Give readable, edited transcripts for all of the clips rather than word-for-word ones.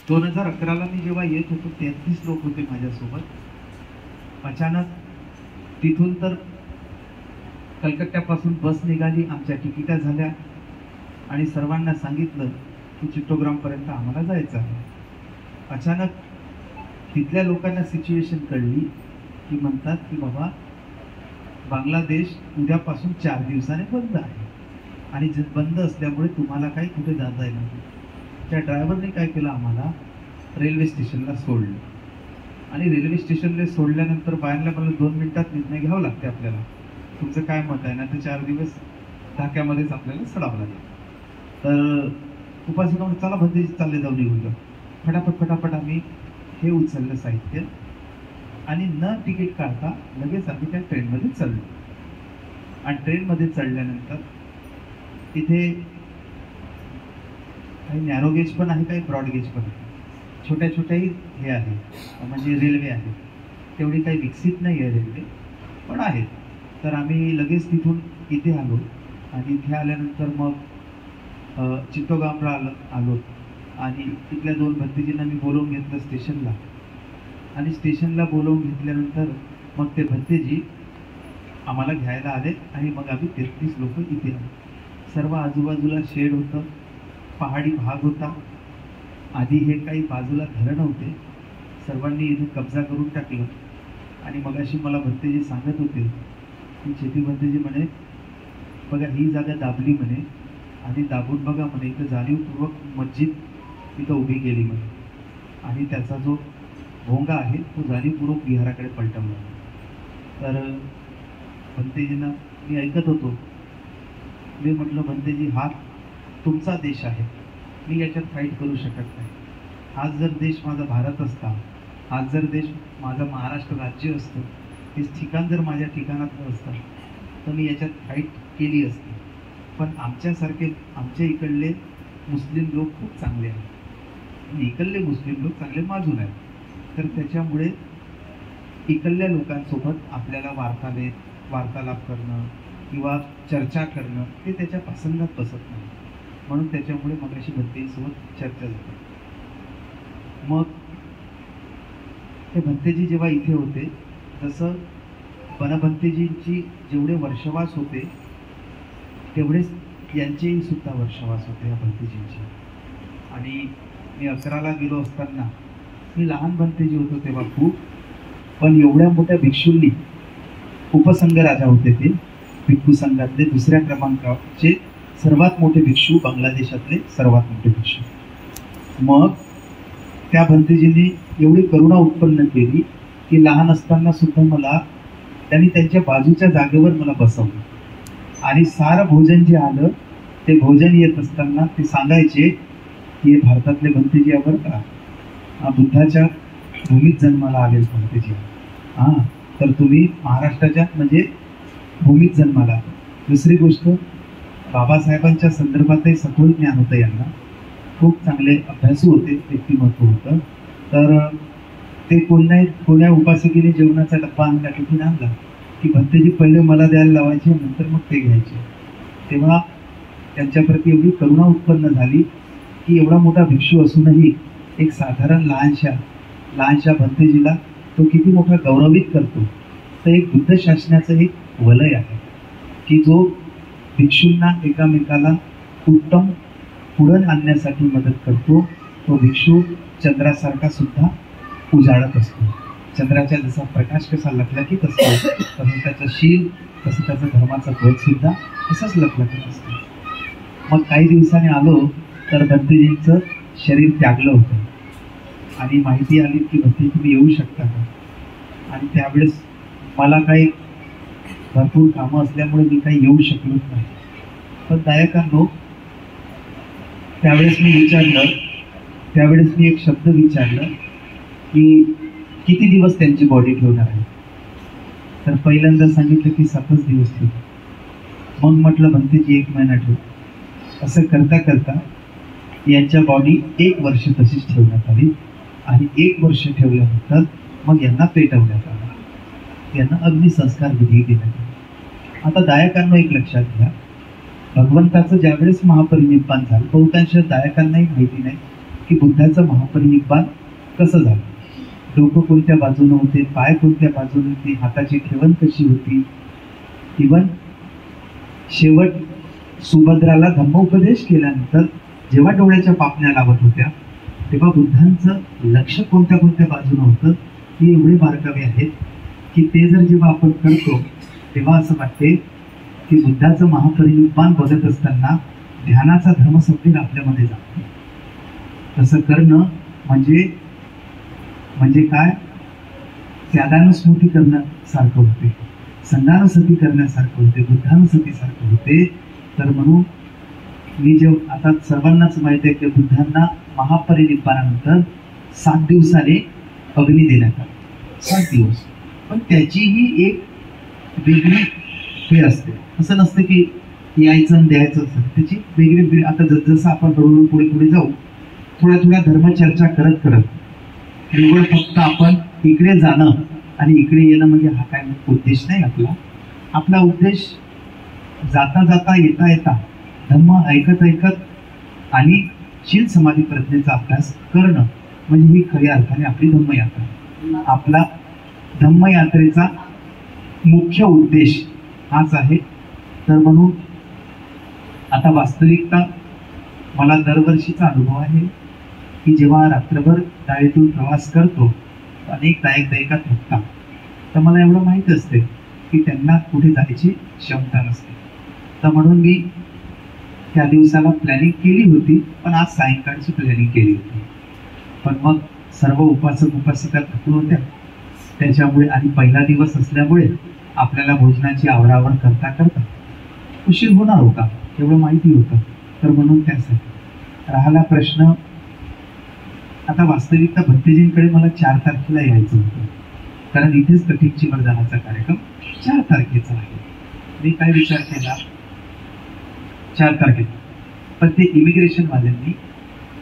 2011ला मी जेव्हा येत होतो 33 लोक होते माझ्यासोबत. अचानक तिथून तर कलकत्त्यापासून बस निघाली, आमच्या तिकिटा झाल्या आणि सर्वांना सांगितलं की चित्तोग्रामपर्यंत आम्हाला जायचं आहे. अचानक तिथल्या लोकांना सिच्युएशन कळली की म्हणतात की बाबा बांगलादेश उद्यापासून 4 दिवसाने बंद आहे आणि बंद असल्यामुळे तुम्हाला काही कुठे जाता येणार नाही. त्या ड्रायव्हरने काय केलं, आम्हाला रेल्वे स्टेशनला सोडलं आणि रेल्वे स्टेशनला सोडल्यानंतर बाहेरला मला 2 मिनिटात निर्णय घ्यावा लागते आपल्याला, तुमचं काय मत आहे ना, ते 4 दिवस धाक्यामध्येच आपल्याला सडावं लागेल. तर उपासना चला भंतेजी चालले जाऊन निघून. फटाफट आम्ही हे उचललं साहित्य आणि न तिकीट काढता लगेच आम्ही त्या ट्रेनमध्ये चढलो. आणि ट्रेनमध्ये चढल्यानंतर तिथे काही नॅरो गेज पण आहे, काही ब्रॉड गेज पण आहे. छोट्याही हे आहे, म्हणजे रेल्वे आहे. तेवढी काही विकसित नाही आहे रेल्वे, पण आहेत. तर आम्ही लगेच तिथून इथे आलो आणि इथे आल्यानंतर मग चित्तोगामला आलो आणि तिथल्या 2 भंतेजींना मी बोलवून घेतलं स्टेशनला. आणि स्टेशनला बोलवून घेतल्यानंतर मग ते भंतेजी आम्हाला घ्यायला आले आणि मग आम्ही 33 लोक इथे आलो. सर्व आजूबाजूला शेड होतं, पहाडी भाग होता. आधी हे काही बाजूला घरं नव्हते, सर्वांनी इथे कब्जा करून टाकलं. आणि मगाशी मला भंतेजी सांगत होते की चेती भंतेजी म्हणे बघा ही जागा दाबली म्हणे आणि दाबून बघा म्हणे इथं जाणीवपूर्वक मस्जिद इथं उभी केली म्हणे आणि त्याचा जो भोंगा आहे तो जाणीवपूर्वक बिहाराकडे पलटवला. तर भंतेजींना मी ऐकत होतो. मी म्हटलं भंतेजी हा तुमचा देश आहे, मी याच्यात फाईट करू शकत नाही. आज जर देश माझा भारत असता, आज जर देश माझं महाराष्ट्र राज्य असतं, हे ठिकाण जर माझ्या ठिकाणात असतं तर मी याच्यात फाईट केली असती. पण आमच्यासारखे आमच्या इकडले मुस्लिम लोक खूप चांगले आहेत, इकडले मुस्लिम लोक चांगले माजून आहेत. तर त्याच्यामुळे इकडल्या लोकांसोबत आपल्याला वार्तालाप करणं किंवा चर्चा करणं हे त्याच्या प्रसंगात बसत नाही. म्हणून त्याच्यामुळे मग अशी भंतेजीसोबत चर्चा झाली. मग ते भंतेजी जेव्हा इथे होते तसं बनभंतेजींची जेवढे वर्षवास होते तेवढेच यांचेही सुद्धा वर्षवास होते या भंतेजींचे. आणि मी 11ला गेलो असताना मी लहान भंतेजी होतो तेव्हा खूप, पण एवढ्या मोठ्या भिक्षूंनी, उपसंघ राजा होते ते, भिक्खू संघातले 2ऱ्या क्रमांकाचे सर्वात मोठे भिक्षू, बांगलादेशातले सर्वात मोठे भिक्षू. मग त्या भंतेजींनी एवढी करुणा उत्पन्न केली की लहान असताना सुद्धा मला त्यांनी त्यांच्या बाजूच्या जागेवर मला बसवलं आणि सारं भोजन जे आलं ते भोजन येत असताना ते सांगायचे की हे भारतातले भंतेजी आहे का, बुद्धाच्या भूमीत जन्माला आलेच भंतेजी. तर तुम्ही महाराष्ट्राच्या म्हणजे भूमीत जन्माला. दुसरी गोष्ट, बाबासाहेबांच्या संदर्भातही सखोल ज्ञान होतं यांना, खूप चांगले अभ्यासू होते, व्यक्तिमत्व होतं. तर ते कोण्या उपासकीने जेवणाचा डब्बा आणला, टिफिन आणला की भंतेजी पहिले मला द्यायला लावायचे, नंतर मग ते घ्यायचे. तेव्हा त्यांच्याप्रती एवढी करुणा उत्पन्न झाली की एवढा मोठा भिक्षू असूनही एक साधारण लहानशा भंतेजीला तो किती मोठा गौरवित करतो. तर एक बुद्ध शासनाचं एक वलय आहे की जो भिक्षूंना एकामेकाला उत्तम पुढं आणण्यासाठी मदत करतो. तो भिक्षू चंद्रासारखा सुद्धा उजाळत असतो. चंद्राच्या जसा प्रकाश कसा लखलखीत असतो तसं त्याचं शील, तसं त्याचं धर्माचा ध्वज सुद्धा तसंच लखलखीत असतो. मग काही दिवसांनी आलो तर भंतेजींचं शरीर त्यागलं होतं आणि माहिती आली की भंतेजी तुम्ही येऊ शकता का. आणि त्यावेळेस मला काही भरपूर कामं असल्यामुळे मी काही येऊ शकलोच नाही. पण दायकांनो त्यावेळेस मी एक शब्द विचारलं की किती दिवस त्यांची बॉडी ठेवणार आहे. तर पहिल्यांदा सांगितलं की 7च दिवस ठेव. मग म्हटलं भंतेजी 1 महिना ठेव. असं करता करता यांच्या बॉडी 1 वर्ष तशीच ठेवण्यात आली आणि 1 वर्ष ठेवल्यानंतर मग यांना पेटवण्यात आलं, यांना अग्निसंस्कार विधी देण्यात आला. आता दायकांना एक लक्षात घ्या, भगवंताचं ज्यावेळेस महापरिनिब्बान झालं, बहुतांश दायकांनाही माहिती नाही की बुद्धाचं महापरिनिब्बाण कसं झालं, डोकं कोणत्या बाजूने होते, पाय कोणत्या बाजूने होते, हाताची ठेवण कशी होती. इवन शेवट सुभद्राला धम्मोपदेश केल्यानंतर जेव्हा डोळ्याच्या पापण्या लावत होत्या तेव्हा बुद्धांचं लक्ष कोणत्या कोणत्या बाजूने होतं हे एवढे बारकावे आहेत की ते जर जेव्हा आपण करतो तेव्हा असं वाटते की बुद्धाचं महापरिनिब्बाण बघत असताना ध्यानाचा धर्म संवेग आपल्यामध्ये जातो. तसं करणं म्हणजे काय, त्यागानुस्मृती करण्यासारखं होते, संधानसती करण्यासारखं होते, बुद्धानुसतीसारखं होते. तर म्हणून मी जेव्हा आता सर्वांनाच माहिती आहे की बुद्धांना महापरिनिब्बाणानंतर 7 दिवसाने अग्नी देण्यात आला, 7 दिवस. पण त्याचीही एक वेगळी हे असते, असं नसतं की यायचं आणि द्यायचं असतं, त्याची वेगळी. आता जसं आपण हळूहळू पुढे पुढे जाऊ, थोड्या थोड्या धर्मचर्चा करत करत निवड फक्त आपण इकडे जाणं आणि इकडे येणं म्हणजे हा काय उद्देश नाही आपला. आपला उद्देश जाता जाता येता येता धम्म ऐकत ऐकत आणि शील समाधी प्रज्ञेचा अभ्यास करणं म्हणजे ही खऱ्या अर्थाने आपली धम्मयात्रा. आपला धम्मयात्रेचा मुख्य उद्देश हाच आहे. तर म्हणून आता वास्तविकता मला दरवर्षीचा अनुभव आहे की जेव्हा रात्रभर गाडीतून प्रवास करतो अनेक दायका थकतात, तर मला एवढं माहीत असते की त्यांना कुठे जायची क्षमता नसते. तर म्हणून मी त्या दिवसाला प्लॅनिंग केली होती, पण आज सायंकाळची प्लॅनिंग केली होती. पण मग सर्व उपासक उपासिका थकून होत्या त्याच्यामुळे आणि पहिला दिवस असल्यामुळे आपल्याला भोजनाची आवरावर करता करता उशीर होणार होता एवढं माहिती होतं. तर म्हणून त्यासाठी राहिला प्रश्न, आता वास्तविकता भक्तजींकडे मला 4 तारखेला यायचं होतं, कारण इथेच कठीणची वरदानाचा कार्यक्रम 4 तारखेचा आहे. मी काय विचार केला 4 तारखेला, पण ते इमिग्रेशनवाल्यांनी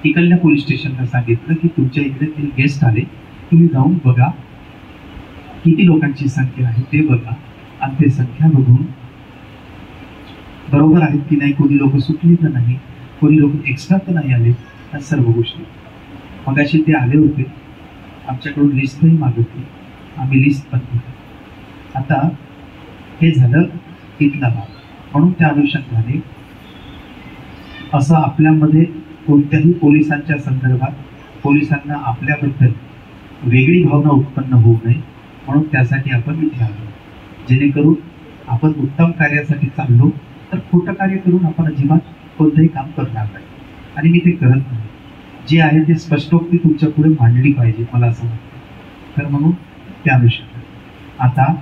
इकडल्या पोलीस स्टेशनला सांगितलं की तुमच्या इकडे 3 गेस्ट आले, तुम्ही जाऊन बघा किती लोकांची संख्या आहे ते बघा आणि ते संख्या बघून बरोबर आहेत की नाही, कोणी लोक सुटली तर नाही, कोणी लोक एक्स्ट्रा तर नाही आले, या सर्व गोष्टी. मग असे ते आले होते, आमच्याकडून लिस्टही मागितली, आम्ही लिस्ट पण दिली. आता हे झालं इथला भाग. म्हणून त्या अनुषंगाने असं आपल्यामध्ये कोणत्याही पोलिसांच्या संदर्भात पोलिसांना आपल्याबद्दल वेगळी भावना उत्पन्न होऊ नये, म्हणून त्यासाठी आपण इथे आलो. जेणेकरून आपण उत्तम कार्यासाठी चाललो तर खोटं कार्य करून आपण अजिबात कोणतंही काम करणार नाही, आणि मी ते करत नाही. जे आहे ते स्पष्टोक्ती तुमच्या पुढे मांडली पाहिजे मला असं वाटतं. तर म्हणून त्या अनुषंगाने आता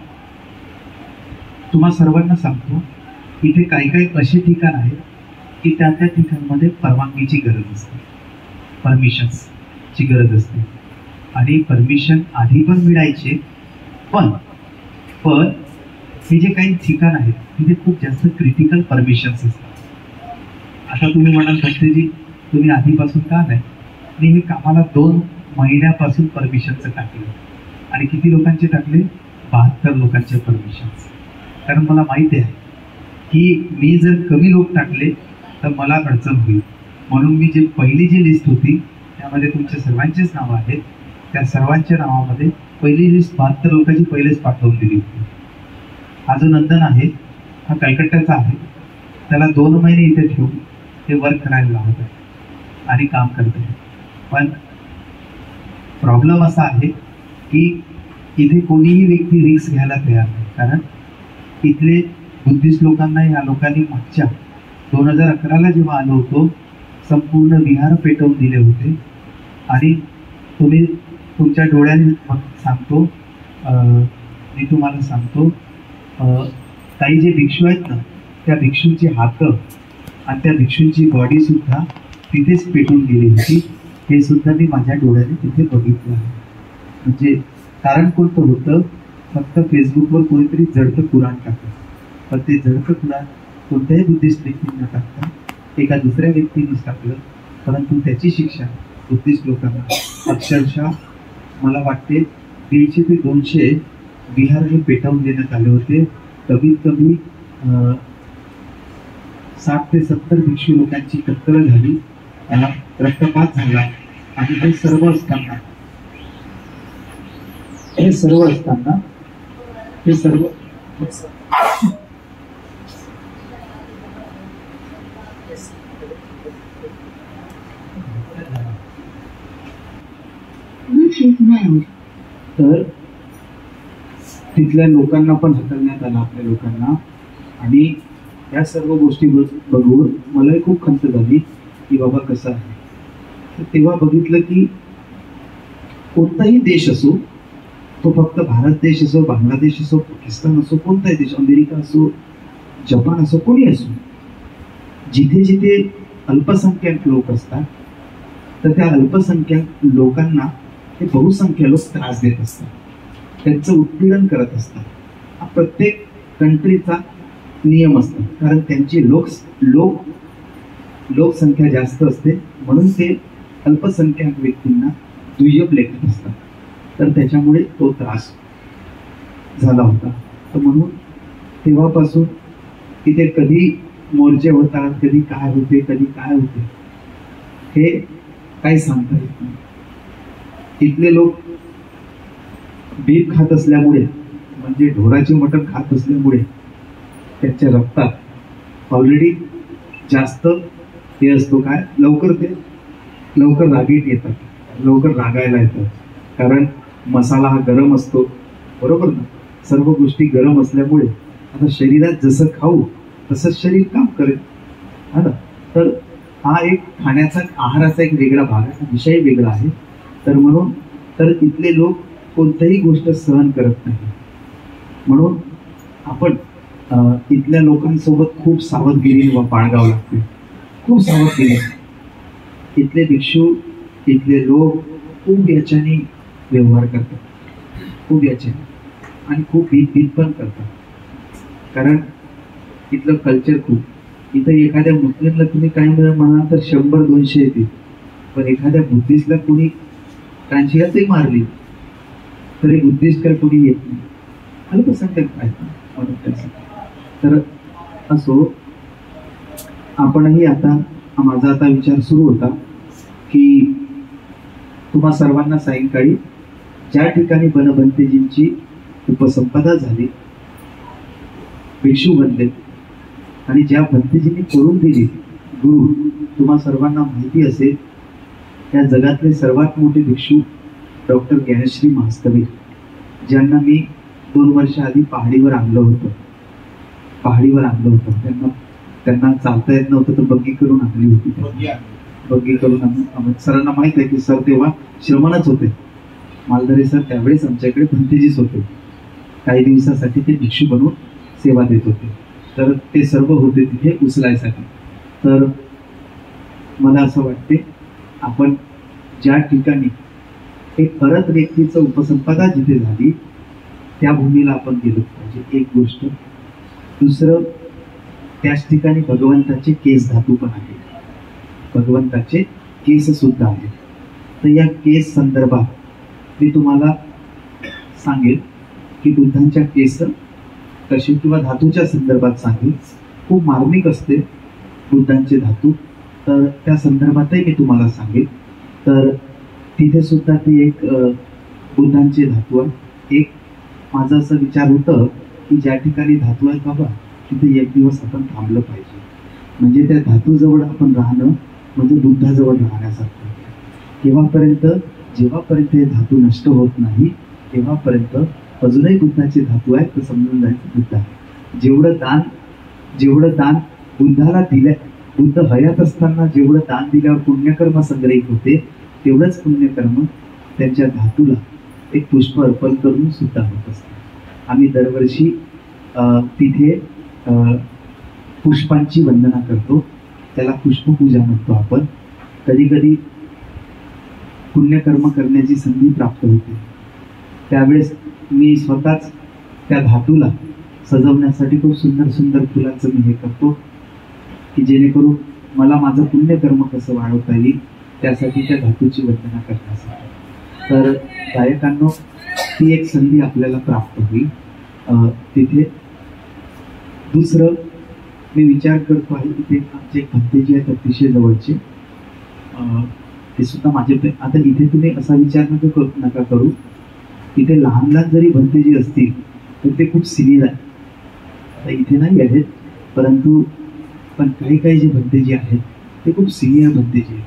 तुम्हा सर्वांना सांगतो, इथे काही काही असे ठिकाण आहेत की त्या त्या ठिकाणमध्ये परवानगीची गरज असते, परमिशन्सची गरज असते. आणि परमिशन आधी पण मिळायचे, पण हे जे काही ठिकाण आहेत तिथे खूप जास्त क्रिटिकल परमिशन्स असतात. आता तुम्ही म्हणाल भक्तजी तुम्ही आधीपासून का नाही, मी हे कामाला 2 महिन्यापासून परमिशनचं टाकलं, आणि किती लोकांचे टाकले, 72 लोकांचे परमिशन्स. कारण मला माहिती आहे की मी जर कमी लोक टाकले तर मला अडचण होईल, म्हणून मी पहिली जी लिस्ट होती त्यामध्ये तुमच्या सर्वांचेच नावं आहेत, त्या सर्वांच्या नावामध्ये पहिली लिस्ट 72 लोकांची पहिलेच पाठवून दिली होती. हा जो नंदन आहे हा कलकत्त्याचा आहे, त्याला 2 महिने इथे ठेवून ते वर्क करायला लावत आहे आणि काम करत आहे. पण प्रॉब्लेम असा आहे की इथे कोणीही व्यक्ती रिस्क घ्यायला तयार नाही, कारण इथले बुद्धिस्ट लोकांना या लोकांनी मागच्या 2011ला जेव्हा आलो होतो संपूर्ण विहार पेटवून दिले होते. आणि तुम्ही तुमच्या डोळ्यांनी सांगतो, मी तुम्हाला सांगतो, काही जे भिक्षू आहेत ना त्या भिक्षूंची हातं आणि त्या भिक्षूंची बॉडीसुद्धा तिथेच पेटून गेली होती. हे सुद्धा मी माझ्या डोळ्याने तिथे बघितलं आहे. म्हणजे कारण कोणतं होतं, फक्त फेसबुकवर कोणीतरी जडतं कुराण टाकतं, पण ते जडतं कुराण कोणत्याही बुद्धिस्ट व्यक्तींना टाकतं, एका दुसऱ्या व्यक्तीनेच टाकलं, परंतु त्याची शिक्षा बुद्धिस्ट लोकांना अक्षरशः मला वाटते 150 ते 200 विहार हे पेटवून देण्यात आले होते. कमीत कमी 60 ते 70 भिक्षू लोकांची कत्तल झाली, रक्तपात झाला, आणि हे सर्व असताना हे सर्व तर तिथल्या लोकांना पण हाकलण्यात आलं, आपल्या लोकांना. आणि या सर्व गोष्टी बघून मलाही खूप खंत झाली की बाबा कसं आहे. तर तेव्हा बघितलं की कोणताही देश असो, तो फक्त भारत देश असो, बांगलादेश असो, पाकिस्तान असो, कोणताही देश, अमेरिका असो, जपान असो, कोणी असो, जिथे जिथे अल्पसंख्याक लोक असतात तर त्या अल्पसंख्याक लोकांना ते बहुसंख्य लोक त्रास देत असतात, त्यांचं उत्पीडन करत असतात. हा प्रत्येक कंट्रीचा नियम असतो, कारण त्यांची लोकसंख्या जास्त असते, म्हणून ते अल्पसंख्याक व्यक्तींना दुय्यम लेखत असतात. तर त्याच्यामुळे तो त्रास झाला होता. तर म्हणून तेव्हापासून तिथे कधी मोर्चे होतात, कधी काय होते, हे काही सांगता येत नाही. इथले लोक बीफ खात असल्यामुळे, म्हणजे ढोराचे मटण खात असल्यामुळे त्यांच्या रक्तात ऑलरेडी जास्त हे असतो, काय लवकर रागीट येतात, लवकर रागायला येतात. कारण मसाला हा गरम असतो, बरोबर ना. सर्व गोष्टी गरम असल्यामुळे आता शरीरात जसं खाऊ तसंच शरीर काम करेल, हा ना. तर हा एक खाण्याचा, आहाराचा एक वेगळा भाग आहे, विषय वेगळा आहे. तर म्हणून तर इथले लोक कोणतीही गोष्ट सहन करत नाही. म्हणून आपण इथल्या लोकांसोबत खूप सावधगिरी बाळगावं लागते, खूप सावधगिरी. इथले भिक्षू, इथले लोक खूप याच्याने व्यवहार करतात, खूप याच्याने, आणि खूप भीत पण करतात. कारण इथलं कल्चर खूप. इथं एखाद्या मुस्लिमला तुम्ही काय म्हणा तर 100-200 येतील, पण एखाद्या बुद्धिस्टला कोणी कांशियातही मारली तरी बुद्धिस्ट काय कोणी येत नाही, अल्पसंख्याक आहेत. तर असो, आपणही आता, माझा आता विचार सुरू होता की तुम्हा सर्वांना सायंकाळी ज्या ठिकाणी बनभंतेजींची उपसंपदा झाली, भिक्षू बनले, आणि ज्या भंतेजींनी करून दिली गुरु, तुम्हा सर्वांना माहिती असेल, या जगातले सर्वात मोठे भिक्षू डॉक्टर ज्ञानेश्वरी महास्तवीर, ज्यांना मी 2 वर्ष आधी पहाडीवर आणलं होतं. त्यांना चालता येत नव्हतं, तर बग्गी करून आणली होती. बग्गी करून सरांना माहित आहे की सर तेव्हा श्रमणच होते. मालधारे सर त्यावेळेस आमच्याकडे भंतेजीच होते. काही दिवसासाठी ते भिक्षू बनवून सेवा देत होते. तर ते सर्व होते तिथे उचलायसाठी. तर मला असं वाटते, आपण ज्या ठिकाणी एक परत व्यक्तीचं उपसंपदा जिथे झाली त्या भूमीला आपण गेलो पाहिजे, एक गोष्ट. दुसरं, त्याच ठिकाणी भगवंताचे केस धातू पण आहेत, भगवंताचे केस सुद्धा आहेत. तर या केस संदर्भात मी तुम्हाला सांगेल की बुद्धांच्या केस कशी, किंवा धातूच्या संदर्भात सांगेल. खूप मार्मिक असते बुद्धांचे धातू, तर त्या संदर्भातही मी तुम्हाला सांगेल. तर तिथे सुद्धा ते एक बुद्धांचे धातू आहे. एक माझा असं विचार होतं की ज्या ठिकाणी धातू आहेत बाबा, तिथे एक दिवस आपण थांबलं पाहिजे. म्हणजे त्या धातूजवळ आपण राहणं म्हणजे बुद्धाजवळ राहण्यासारखं. जेव्हापर्यंत हे धातू नष्ट होत नाही, तेव्हापर्यंत अजूनही बुद्धाचे धातू आहेत, तर समजून जायचं बुद्ध आहे. जेवढं दान बुद्धाला दिलं, बुद्ध हयात असताना जेवढं दान दिल्यावर पुण्यकर्म संग्रहित होते, तेवढंच पुण्यकर्म त्यांच्या धातूला एक पुष्प अर्पण करून सुद्धा होत असते. आम्ही दरवर्षी तिथे पुष्पांची वंदना करतो, त्याला पुष्पपूजा म्हणतो आपण. कधी कधी पुण्यकर्म करण्याची संधी प्राप्त होते, त्यावेळेस मी स्वतःच त्या धातूला सजवण्यासाठी खूप सुंदर सुंदर फुलांचं मी हे करतो, की जेणेकरून मला माझं पुण्यकर्म कसं वाढवता येईल, त्यासाठी त्या धातूची वंदना करण्यासाठी. तर गायकांनो, ती एक संधी आपल्याला प्राप्त होईल तिथे. दुसरं, मी विचार करतो आहे, तिथे आमचे भंतेजी आहेत अतिशय जवळचे, ते सुद्धा माझे आता इथे तुम्ही असा विचार नका करू, इथे लहान लहान जरी भंतेजी असतील तर ते खूप सिनियर आहे. आता इथे नाही आहेत, परंतु पण काही काही जे भंतेजी आहेत ते खूप सिनियर भंतेजी आहेत.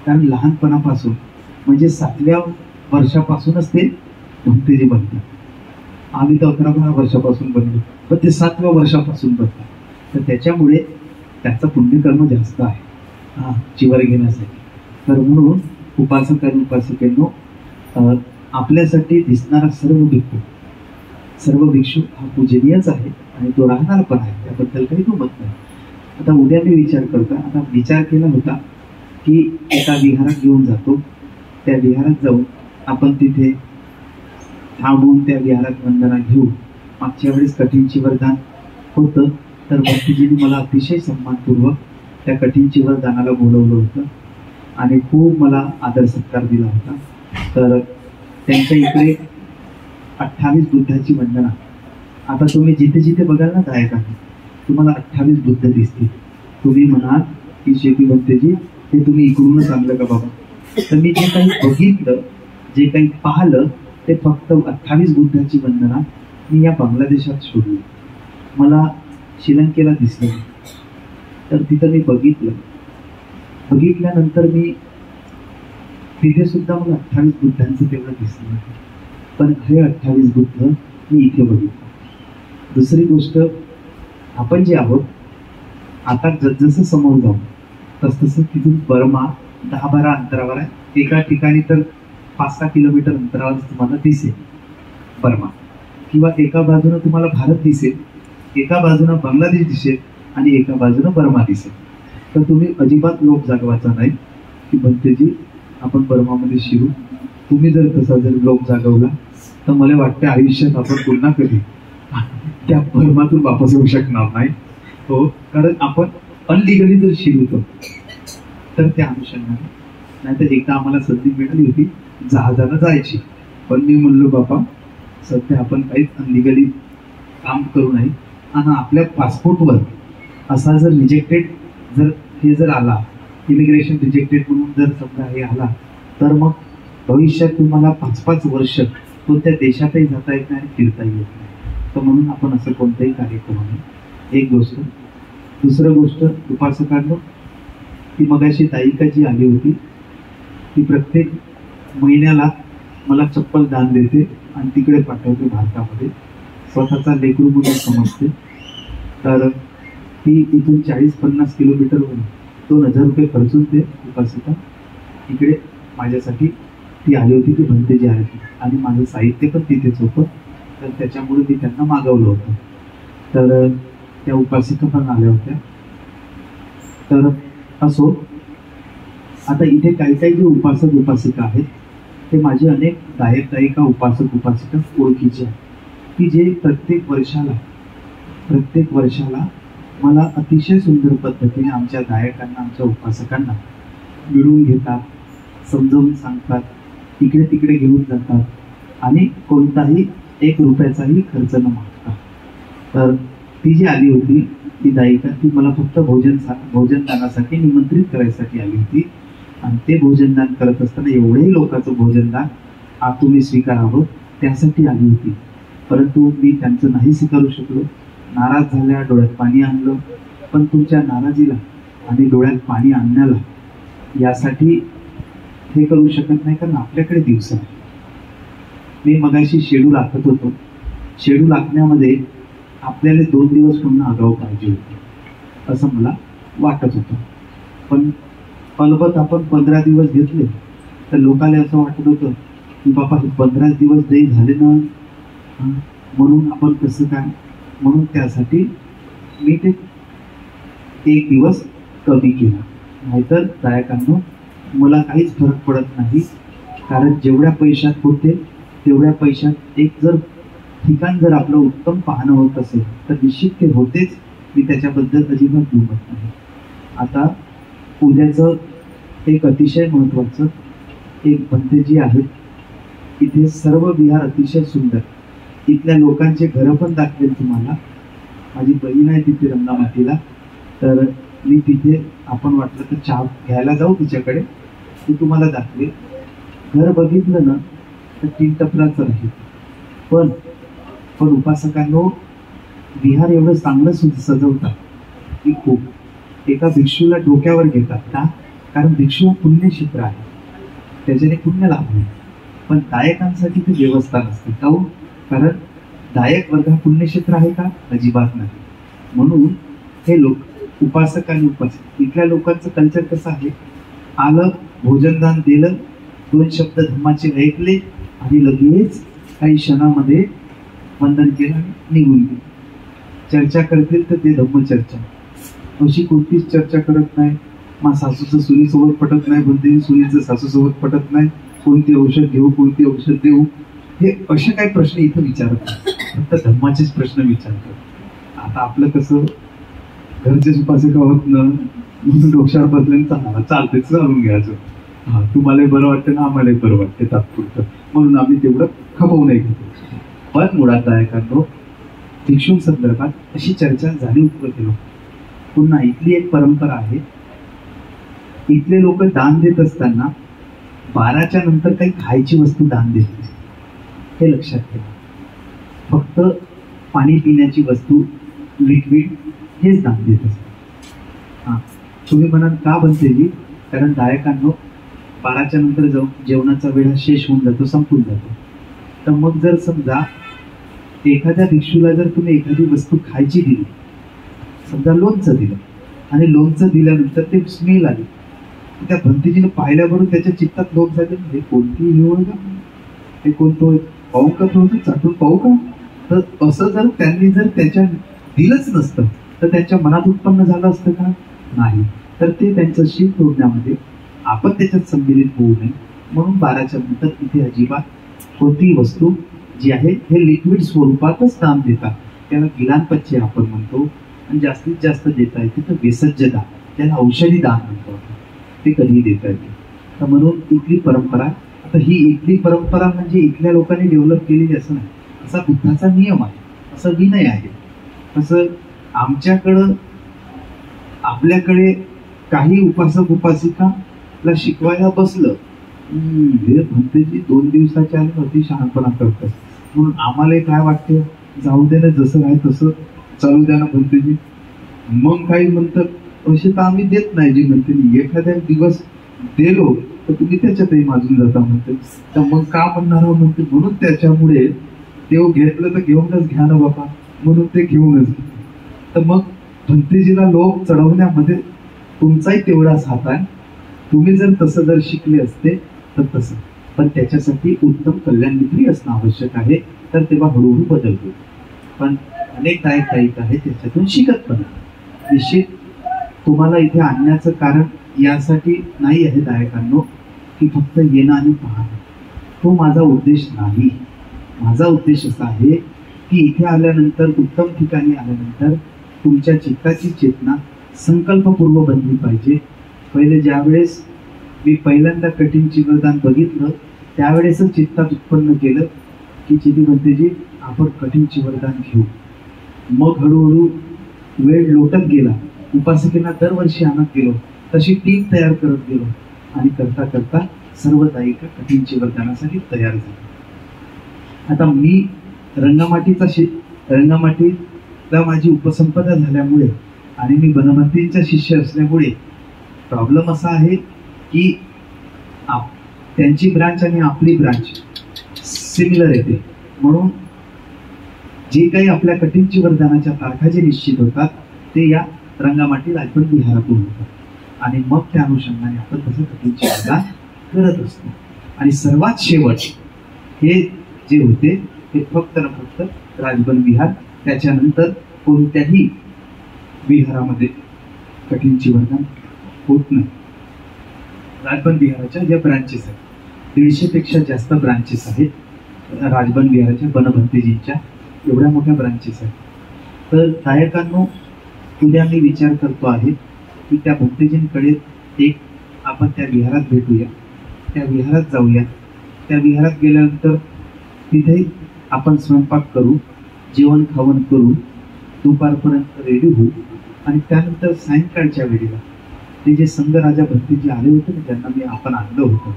कारण लहानपणापासून म्हणजे 7व्या वर्षापासूनच ते भंतेजी बनतात. आम्ही तर 11-12 वर्षापासून बनलो, पण ते 7व्या वर्षापासून बनतात. तर त्याच्यामुळे त्याचं पुण्यकर्म जास्त आहे चिवर घेण्यासाठी. तर म्हणून उपासक आणि उपासिकेंनो, आपल्यासाठी दिसणारा सर्व भिक्षू हा पूजनीयच आहे आणि तो राहणार पण आहे, त्याबद्दल काही दुमत नाही. आता उद्या मी विचार केला होता की एका विहारात घेऊन जातो, त्या विहारात जाऊन आपण तिथे थांबून त्या विहारात वंदना घेऊ. मागच्या वेळेस कठीण चिवरदान होतं, तर भक्तीजींनी मला अतिशय सन्मानपूर्वक त्या कठीण चिवरदानाला बोलवलं होतं आणि खूप मला आदर सत्कार दिला होता. तर त्यांच्या इकडे 28 बुद्धाची वंदना. आता तुम्ही जिथे जिथे बघाल ना गायकांनी, तुम्हाला 28 बुद्ध दिसतील. तुम्ही म्हणाल की शेती भंतेजी हे तुम्ही इकडूनच आणलं का बाबा? तर मी जे काही बघितलं, जे काही पाहिलं, ते फक्त 28 बुद्धाची वंदना मी या बांगलादेशात शोधली. मला श्रीलंकेला दिसलं, तर तिथं मी बघितल्यानंतर मी तिथे सुद्धा मला 28 बुद्धांचं तेवढं दिसलं. पण हे 28 बुद्ध मी इथे बघितलं. दुसरी गोष्ट, आपण जे आहोत आता जसं समोर जाऊ तसं तिथून बर्मा 10-12 अंतरावर आहे. एका ठिकाणी तर 5-6 किलोमीटर अंतरावर तुम्हाला दिसेल बर्मा, किंवा एका बाजूनं तुम्हाला भारत दिसेल, एका बाजूनं बांगलादेश दिसेल आणि एका बाजूनं बर्मा दिसेल. तर तुम्ही अजिबात लोक जागवायचा नाही की भंतेजी आपण बर्मामध्ये शिरू. तुम्ही जर तसा लोक जागवला तर मला वाटतं आयुष्यात आपण पुन्हा कधी त्या बर्मातून वापस येऊ शकणार नाही. हो, कारण आपण अनलिगली जर शिरतो तर त्या अनुषंगाने. नाहीतर एकदा आम्हाला संधी मिळाली होती जहाजाला जायची, पण मी म्हणलो बाबा सध्या आपण काहीच अनलिगली काम करू नये. आणि आपल्या पासपोर्टवर असा जर जर आला, इमिग्रेशन रिजेक्टेड म्हणून जर समजा हे आला, तर मग भविष्यात तुम्हाला 5-5 वर्ष कोणत्या देशातही जाता येत नाही, फिरता येत नाही. तर म्हणून आपण असं कोणतंही कार्य करू नये. एक गोष्ट. दुसरं गोष्ट, उपासकांनो, ती मगाशी ताईका जी आली होती, ती प्रत्येक महिन्याला मला चप्पल दान देते आणि तिकडे पाठवते भारतामध्ये. स्वतःचा लेकरू म्हणून समजते. तर ती इथून 40-50 किलोमीटरवरून 2000 रुपये खर्चून ते उपासिका इकडे माझ्यासाठी ती आली होती. ती भंतेजी आली होती आणि माझं साहित्य पण तिथेच होतं, तर त्याच्यामुळे मी त्यांना मागवलं होतं. तर त्या उपासिका पण आल्या होत्या. तर असो, आता इथे काही काही जे उपासक उपासिका आहेत ते माझे अनेक गायक गायिका उपासक उपासिका ओळखीचे आहेत, की जे प्रत्येक वर्षाला मला अतिशय सुंदर पद्धतीने आमच्या गायकांना, आमच्या उपासकांना मिळवून घेतात, समजावून सांगतात, इकडे तिकडे घेऊन जातात आणि कोणताही 1 रुपयाचाही खर्च न मागता. तर ती जी आली होती ती गायिका, ती मला फक्त भोजनदानासाठी निमंत्रित करायसाठी आली होती. आणि ते भोजनदान करत असताना एवढेही लोकांचं भोजनदान तुम्ही स्वीकारावं त्यासाठी आली होती. परंतु मी त्यांचं नाही स्वीकारू शकलो. नाराज झाल्या, डोळ्यात पाणी आणलं. पण तुमच्या नाराजीला आणि डोळ्यात पाणी आणण्याला यासाठी हे करू शकत नाही, कारण आपल्याकडे दिवस आहे. मी मगाशी शेड्यूल आखत होतो. शेड्यूल आखण्यामध्ये आपल्याला 2 दिवस पुन्हा आगाऊ पाहिजे होते असं मला वाटत होतं. पण अलबत आपण 15 दिवस घेतले तर लोकांना असं वाटत होतं की बाबा हे 15 दिवस जरी झाले ना, म्हणून आपण कसं काय. म्हणून त्यासाठी मी ते 1 दिवस कमी केला. नाहीतर गायकांना मला काहीच फरक पडत नाही, कारण जेवढ्या पैशात होते तेवढ्या पैशात एक जर ठिकाण जर आपलं उत्तम पाहणं होत असेल तर निश्चित ते होतेच. मी त्याच्याबद्दल अजिबात दुमत नाही. आता उद्याचं एक अतिशय महत्त्वाचं एक भंतेजी आहेत. इथे सर्व विहार अतिशय सुंदर. इथल्या लोकांचे घरं पण दाखवेल तुम्हाला. माझी बहीण आहे तिथे रंगामातीला, तर मी तिथे आपण वाटलं तर चहा घ्यायला जाऊ तिच्याकडे. ते तुम्हाला दाखवेल. घर बघितलं ना तर 3 टपराचं आहे, पण पण उपासकांनो विहार एवढं चांगलं सजवतात की खूप. एका भिक्षूला डोक्यावर घेतात का, कारण भिक्षू हा पुण्यक्षेत्र आहे, त्याच्याने पुण्य लाभ नाही. पण दायकांसाठी ते देवस्थान असते. काहून? कारण दायक वर्ग हा पुण्यक्षेत्र आहे का? अजिबात नाही. म्हणून हे लोक उपासक आणि उपासक इथल्या लोकांचं कल्चर कसं आहे, आलं भोजनदान दिलं, 2 शब्द धर्माचे ऐकले आणि लगेच काही क्षणामध्ये वंदन केलं आणि निघून गेले. चर्चा करतील तर ते धम्मचर्चा, अशी कोणतीच चर्चा करत नाही. मा सासूचं सुनीसोबत पटत नाही, म्हणते सुनीचं सासूसोबत पटत नाही, कोणते औषध घेऊ कोणते औषध देऊ, हे असे काही प्रश्न इथं विचारत नाही, फक्त धर्माचेच प्रश्न विचारतात. आता आपलं कसं घरचेच उपासक आहोत ना, म्हणून डोक्यावर बसल्याने चालते चालून घ्यायचं. हा, तुम्हाला बरं वाटतं ना, आम्हालाही बरं वाटतं तात्पुरतं, म्हणून आम्ही तेवढं खपवून नाही घेतो. पण मुळात दायकांनो भिक्षू संदर्भात अशी चर्चा झाली केलो. पुन्हा इथली एक परंपरा आहे, इथले लोक दान देत असताना 12च्या नंतर काही खायची वस्तू दान देत नाही, हे लक्षात ठेवा. फक्त पाणी पिण्याची वस्तू, लिक्विड हेच दान देत असतात. हा, तुम्ही म्हणाल का बनतेजी? कारण दायकांनो 12च्या नंतर जेवणाचा वेळ हा शेष होऊन जातो, संपून जातो. तर मग जर समजा एखाद्या भिक्षूला जर तुम्ही एखादी वस्तू खायची दिली, समजा लोणचं दिलं, आणि लोणचं दिल्यानंतर ते स्मेल आली, त्या भंतीजीनं पाहिल्याबरोबर त्याच्या चित्तात लोक झाले, हे कोणती निवड का, हे कोणतं पाहू का, थोडं चाटून पाहू का. तर असं जर त्यांनी जर त्याच्या दिलंच नसतं तर त्यांच्या मनात उत्पन्न झालं असतं का? नाही. तर ते त्यांच्याशी तोडण्यामध्ये आपण त्याच्यात संमिलित होऊ नये म्हणून 12च्या नंतर इथे अजिबात कोणतीही वस्तू जी आहे हे लिक्विड स्वरूपातच दान देतात. त्याला गिलानपच्चे आपण म्हणतो, आणि जास्तीत जास्त देता येते तर वेसज्ज दान, त्याला औषधी दान म्हणतो, ते कधी देता येते. तर म्हणून इथली परंपरा, आता ही इथली परंपरा म्हणजे इथल्या लोकांनी डेव्हलप केलेली असं नाही, असा बुद्धाचा नियम आहे, असं विनय आहे. असं आमच्याकडं आपल्याकडे काही उपासक उपासिकाला शिकवायला बसलं, हे भंतेजी 2 दिवसाच्या आधी अति शहाणपणा करतात, म्हणून आम्हाला काय वाटतं, जाऊ दे ना, जसं आहे तसं चालू द्या ना भंतेजी. मग काही म्हणतात असे तर आम्ही देत नाही, जी म्हणते एखाद्या दिवस दिलो तर तुम्ही त्याच्यातही माजून जाता म्हणते, तर मग का म्हणणार म्हणते. म्हणून त्याच्यामुळे देव घेतलं तर घेऊनच घ्या ना बाबा, म्हणून ते घेऊनच. तर मग भंतेजीला लोक चढवण्यामध्ये तुमचाही तेवढाच हात आहे. तुम्ही जर तसं जर शिकले असते तर तसं, पण त्याच्यासाठी उत्तम कल्याण मित्री असणं आवश्यक आहे, तर तेव्हा हळूहळू बदल होईल. पण अनेक दायक आहेत त्याच्यातून शिकत पण निश्चित. तुम्हाला इथे आणण्याचं कारण यासाठी नाही आहे दायकांनो की फक्त येणं आणि पाहणं, तो माझा उद्देश नाही. माझा उद्देश असा आहे की इथे आल्यानंतर, उत्तम ठिकाणी आल्यानंतर तुमच्या चित्ताची चेतना संकल्पपूर्व बनली पाहिजे. पहिले ज्यावेळेस मी पहिल्यांदा कठीण चिवरदान बघितलं त्यावेळेसच चित्तात उत्पन्न केलं की चिती म्हणते जी आपण कठीण चिवरदान घेऊ. मग हळूहळू वेळ लोटत गेला, उपासकेला दरवर्षी आणत गेलो, तशी टीम तयार करत गेलो, आणि करता करता सर्व दायिका कठीण चिवरदानासाठी तयार झाली. आता मी रंगामाटीला माझी उपसंपदा झाल्यामुळे आणि मी बनमंतींचा शिष्य असल्यामुळे प्रॉब्लेम असा आहे की त्यांची ब्रांच आणि आपली ब्रांच सिमिलर येते. म्हणून जे काही आपल्या कठीण चिवरदानाच्या तारखा जे निश्चित होतात ते या रंगामाटी राजपथ विहारातून होतात, आणि मग त्या अनुषंगाने आपण तसं कठीण चिवरदान करत असतो. आणि सर्वात शेवट हे जे होते ते फक्त ना फक्त राजबन विहार, त्याच्यानंतर कोणत्याही विहारामध्ये कठीण चिवरदान होत नाही. राजबन विहाराच्या ज्या ब्रांचेस आहेत, 150पेक्षा जास्त ब्रांचेस आहेत राजबन विहाराच्या, बनभंतेजींच्या एवढ्या मोठ्या ब्रांचेस आहेत. तर दायकांनो उद्या मी विचार करतो आहे की त्या भंतेजींकडे एक आपण त्या विहारात भेटूया, त्या विहारात जाऊया. त्या विहारात गेल्यानंतर तिथे आपण स्वयंपाक करू, जेवण खावण करू, दुपारपर्यंत रेडी होऊ, आणि त्यानंतर सायंकाळच्या वेळेला ते जे संघराजा भक्तीजी आले होते ना, ज्यांना आपण आणलं होतं,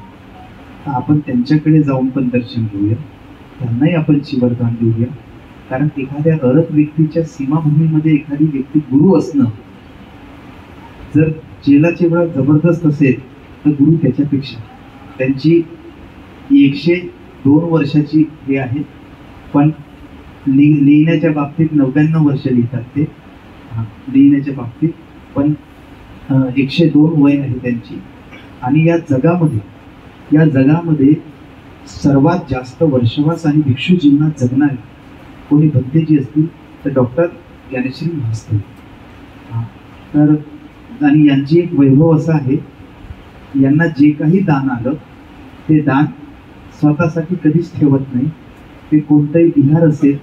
तर आपण त्यांच्याकडे जाऊन पण दर्शन घेऊया, त्यांनाही आपण शिवरदान देऊया. कारण एखाद्या अरथ व्यक्तीच्या सीमाभूमीमध्ये एखादी व्यक्ती गुरु असणं जर जेलाची वेळ जबरदस्त असेल तर गुरु त्याच्यापेक्षा, त्यांची 102 वर्षाची हे आहे, पण लिहिण्याच्या बाबतीत 99 वर्ष लिहितात ते, लिहिण्याच्या बाबतीत पण 102 वय आहे त्यांची. आणि या जगामध्ये सर्वात जास्त वर्षवास आणि भिक्षू जीवनात जगणारे कोणी भंतेजी असतील तर डॉक्टर ज्ञानेश्वरी महास्ते. तर आणि यांची एक वैभव असं आहे, यांना जे काही दान आलं ते दान स्वतःसाठी कधीच ठेवत नाही. ते कोणतंही विहार असेल,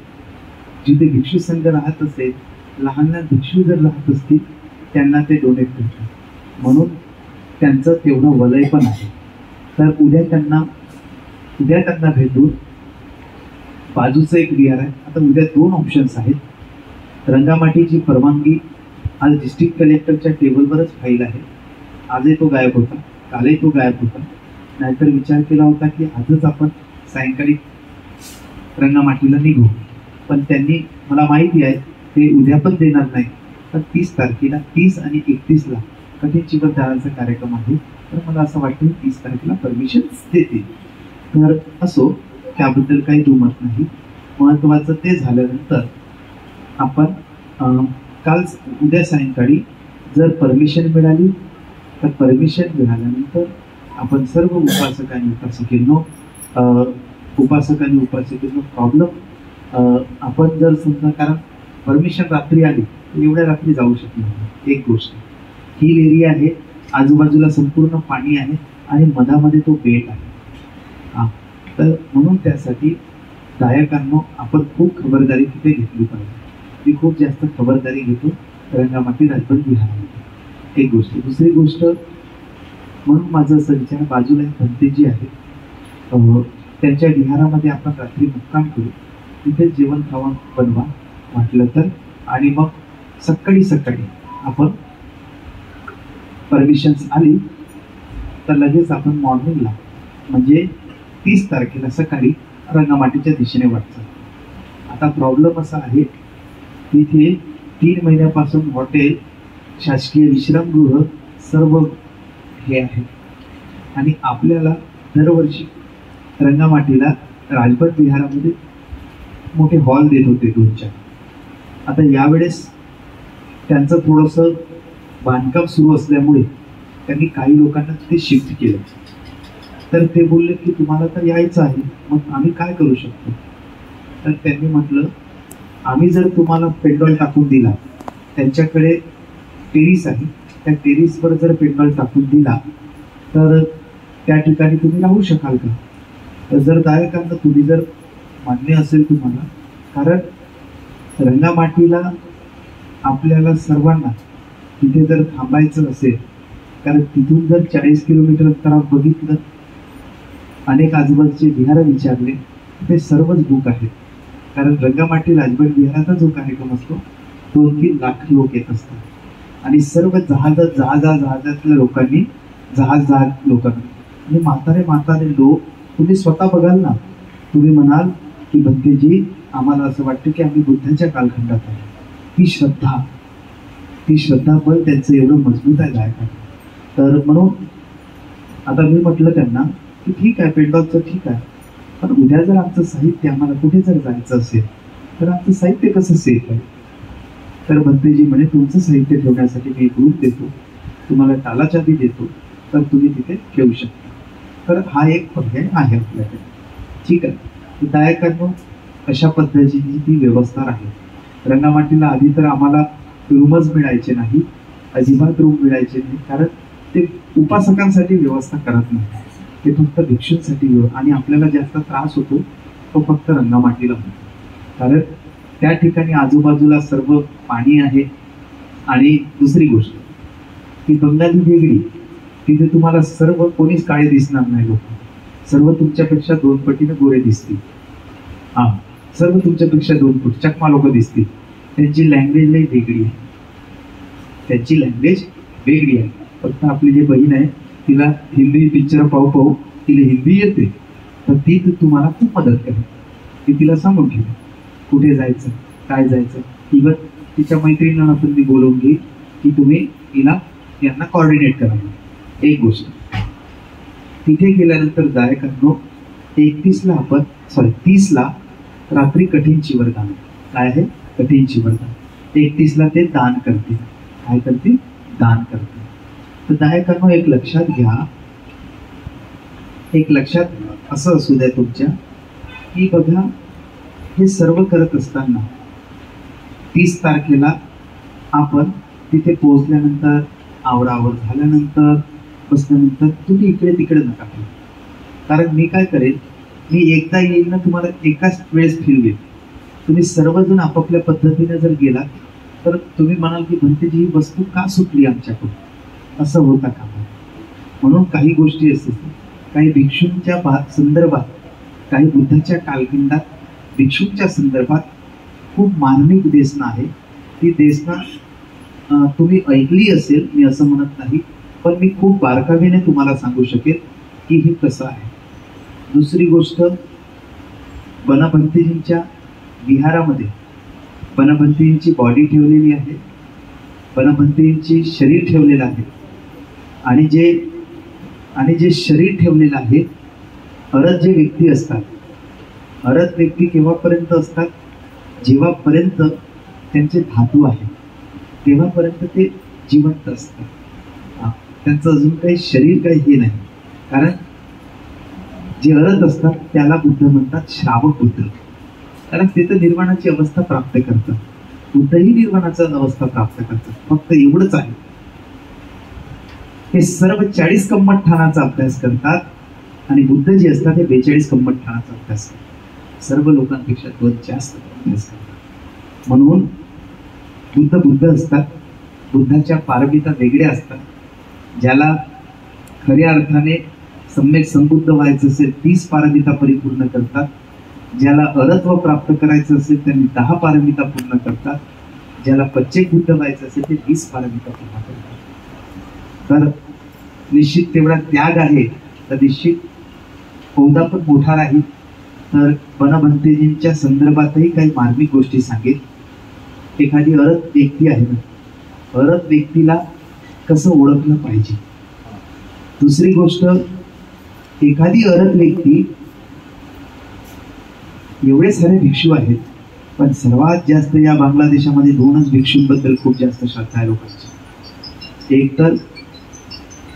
जिथे भिक्षू संघ राहत असेल, लहान लहान भिक्षू जर राहत असतील त्यांना ते डोनेट करतात. म्हणून त्यांचं तेवढं वलय पण आहे. तर उद्या त्यांना भेटून बाजूचं एक विहार आहे. आता उद्या 2 ऑप्शन्स आहेत. रंगामाटीची परवानगी आज डिस्ट्रिक्ट कलेक्टरच्या टेबलवरच फाईल आहे. आजही तो गायब होता, कालही तो गायब होता. नाहीतर विचार केला होता की आजच आपण सायंकाळी रंगामाटीला निघू, पण त्यांनी, मला माहिती आहे ते उद्या पण देणार नाही, तर 30 तारखेला 30 आणि 31ला कठीण चिवरदानाचा कार्यक्रम आहे. तर मला असं वाटतं 30 तारखेला परमिशन देतील. तर असो, त्याबद्दल काही दुमत नाही. महत्त्वाचं ते झाल्यानंतर आपण उद्या सायंकाळी जर परमिशन मिळाली तर परमिशन मिळाल्यानंतर आपण सर्व उपासकांनी उपासकेनो प्रॉब्लेम आपण जर समजा, कारण परमिशन रात्री आली तर एवढ्या रात्री जाऊ शकणार नाही. एक गोष्ट, हिल एरिया आहे, आजूबाजूला संपूर्ण पाणी आहे आणि मधामध्ये तो बेट आहे. तर म्हणून त्यासाठी गायकांना आपण खूप खबरदारी तिथे घेतली पाहिजे. मी खूप जास्त खबरदारी घेतो रंगामाटी राजबन विहारामध्ये. एक गोष्ट. दुसरी गोष्ट, म्हणून माझं असं विचार, बाजूला एक भंतेजी आहे, त्यांच्या विहारामध्ये आपण रात्री मुक्काम करू, तिथे जेवण खावण बनवा वाटलं तर, आणि मग सकाळी आपण परमिशन्स आली तर लगेच आपण मॉर्निंगला म्हणजे 30 तारखेला सकाळी रंगामाटीच्या दिशेने वाटचाल. आता प्रॉब्लेम असा आहे, तिथे 3 महिन्यापासून हॉटेल, शासकीय विश्रामगृह सर्व हे आहे. आणि आपल्याला दरवर्षी रंगामाटीला राजभट विहारामध्ये मोठे हॉल देत होते 2-4. आता यावेळेस त्यांचं थोडंसं बांधकाम सुरू असल्यामुळे त्यांनी काही लोकांना तिथे शिफ्ट केलं. तर ते बोलले की तुम्हाला तर यायचं आहे, मग आम्ही काय करू शकतो. तर त्यांनी म्हटलं, आम्ही जर तुम्हाला पेंडॉल टाकून दिला, त्यांच्याकडे टेरिस आहे, त्या टेरिसवर जर पेंडॉल टाकून दिला तर त्या ठिकाणी तुम्ही राहू शकाल का. तर जर गायकांना तुम्ही जर मान्य असेल तुम्हाला, कारण रंगामाटीला आपल्याला सर्वांना तिथे जर थांबायचं असेल, कारण तिथून जर 40 किलोमीटर अंतरावर बघितलं, अनेक आजूबाजूचे विहार विचारले, ते सर्वच बुक आहेत. कारण रंगामाटी राजबट विहाराचा जो कार्यक्रम असतो 2-3 लाख लोक येत असतात आणि सर्व जहाजातल्या लोकांनी आणि म्हातारे लोक. तुम्ही स्वतः बघाल ना, तुम्ही म्हणाल की भंतेजी आम्हाला असं वाटतं की आम्ही बुद्धांच्या कालखंडात आहे. ती श्रद्धा पण त्यांचं एवढं मजबूत आहे गायकांना. तर म्हणून आता मी म्हटलं त्यांना की ठीक आहे, पेंडॉलचं ठीक आहे, पण उद्या जर आमचं साहित्य, आम्हाला कुठे जर जायचं असेल तर आमचं साहित्य कसं सेफ आहे. तर भंतेजी म्हणे, तुमचं साहित्य ठेवण्यासाठी मी एक रूम देतो, तुम्हाला टाला चाबी देतो, तर तुम्ही तिथे ठेवू शकता. तर हा एक पर्याय आहे आपल्याकडे. ठीक आहे. गायकांना अशा पद्धतीची ती व्यवस्था राहील. रंगामाटीला आधी तर आम्हाला रूमच मिळायचे नाही, अजिबात रूम मिळायचे नाही, कारण ते उपासकांसाठी व्यवस्था करत नाही, ते फक्त भिक्षूंसाठी. आणि आपल्याला जास्त त्रास होतो तो फक्त रंगामाटीला होतो, कारण त्या ठिकाणी आजूबाजूला सर्व पाणी आहे. आणि दुसरी गोष्ट, ती बंगाली वेगळी, तिथे तुम्हाला सर्व कोणीच काळे दिसणार नाही. लोक सर्व तुमच्यापेक्षा 2 पटीने गोरे दिसतील. सर्व तुमच्यापेक्षा 2 पट चकमा लोक दिसतील. त्यांची लँग्वेज वेगळी आहे. फक्त आपली जी बहीण आहे तिला हिंदी पिक्चर पाहू पाहू तिला हिंदी येते, तर ती तुम्हाला खूप मदत करेल. ती तिला सांगून ठेव कुठे जायचं, काय जायचं. इव्हन तिच्या मैत्रिणींना पण ती बोलवून घे की तुम्ही यांना कॉर्डिनेट करा. एक गोष्ट तिथे गेल्यानंतर गायकांनो 30ला रात्री कठीण चिवरदान. काय आहे कठीण चिवरदान? 31ला ते दान करतील. काय करतील? दान करतील. तर गायकांनो एक लक्षात घ्या असं असू द्या तुमच्या की बघा हे सर्व करत असताना 30 तारखेला आपण तिथे पोहोचल्यानंतर आवरावर झाल्यानंतर बसल्यानंतर तुम्ही इकडे तिकडे नका करू. कारण मी काय करेन, मी एकदा येईल ना तुम्हाला एकाच वेळेस फिरवेल. तुम्ही सर्वजण आपापल्या पद्धतीने जर गेलात तर तुम्ही म्हणाल की भंतेजी ही वस्तू का सुटली आमच्याकडून, असं होता का? म्हणून काही गोष्टी असतील, काही भिक्षूंच्या संदर्भात, काही बुद्धाच्या कालखंडात भिक्षूंच्या संदर्भात खूप मार्मिक देशना आहे. ती देशना तुम्ही ऐकली असेल, मी असं म्हणत नाही, पण मी खूप बारकाईने तुम्हाला सांगू शकेन की हे कसं आहे. दुसरी गोष्ट, बनभंतेजींच्या विहारामध्ये बनभंतेजींची बॉडी ठेवलेली आहे, बनभंतेजींची शरीर ठेवलेलं आहे. आणि जे शरीर ठेवलेलं आहे, अरत जे व्यक्ती असतात, अरत व्यक्ती केव्हापर्यंत असतात? जेव्हापर्यंत त्यांचे धातू आहे तेव्हापर्यंत ते जिवंत असतात. त्यांचं अजून काही शरीर काही हे नाही. कारण जे अरत असतात त्याला बुद्ध म्हणतात श्रावक बुद्ध. कारण ते तर निर्वाणाची अवस्था प्राप्त करतात. बुद्धही निर्वाणाची अवस्था प्राप्त करतात. फक्त एवढंच आहे, हे सर्व 40 कम्मठठाणाचा अभ्यास करतात आणि बुद्ध जे असतात हे 42 कम्मठठाणाचा अभ्यास करतात. सर्व लोकांपेक्षा जास्त अभ्यास करतात. म्हणून बुद्ध असतात. बुद्धाच्या पारमिता वेगळ्या असतात. ज्याला खऱ्या अर्थाने सम्यक संबुद्ध व्हायचं असेल 30 पारमिता परिपूर्ण करतात. ज्याला अरत्व प्राप्त करायचं असेल त्यांनी 10 पारमिता पूर्ण करतात. ज्याला पच्चेक बुद्ध व्हायचं असेल ते 20 पारमिता पूर्ण करतात. तर निश्चित तेवढा त्याग आहे, तर निश्चित पौदा पण मोठा राहील. तर बनभंतेजींच्या संदर्भातही काही मार्मिक गोष्टी सांगेल. एखादी अरत व्यक्ती आहे ना, अरत व्यक्तीला कसं ओळखलं पाहिजे. दुसरी गोष्ट, एखादी अरत व्यक्ती, एवढे सारे भिक्षू आहेत पण सर्वात जास्त या बांगलादेशामध्ये 2च भिक्षूंबद्दल खूप जास्त श्रद्धा आहे लोकांची. एक तर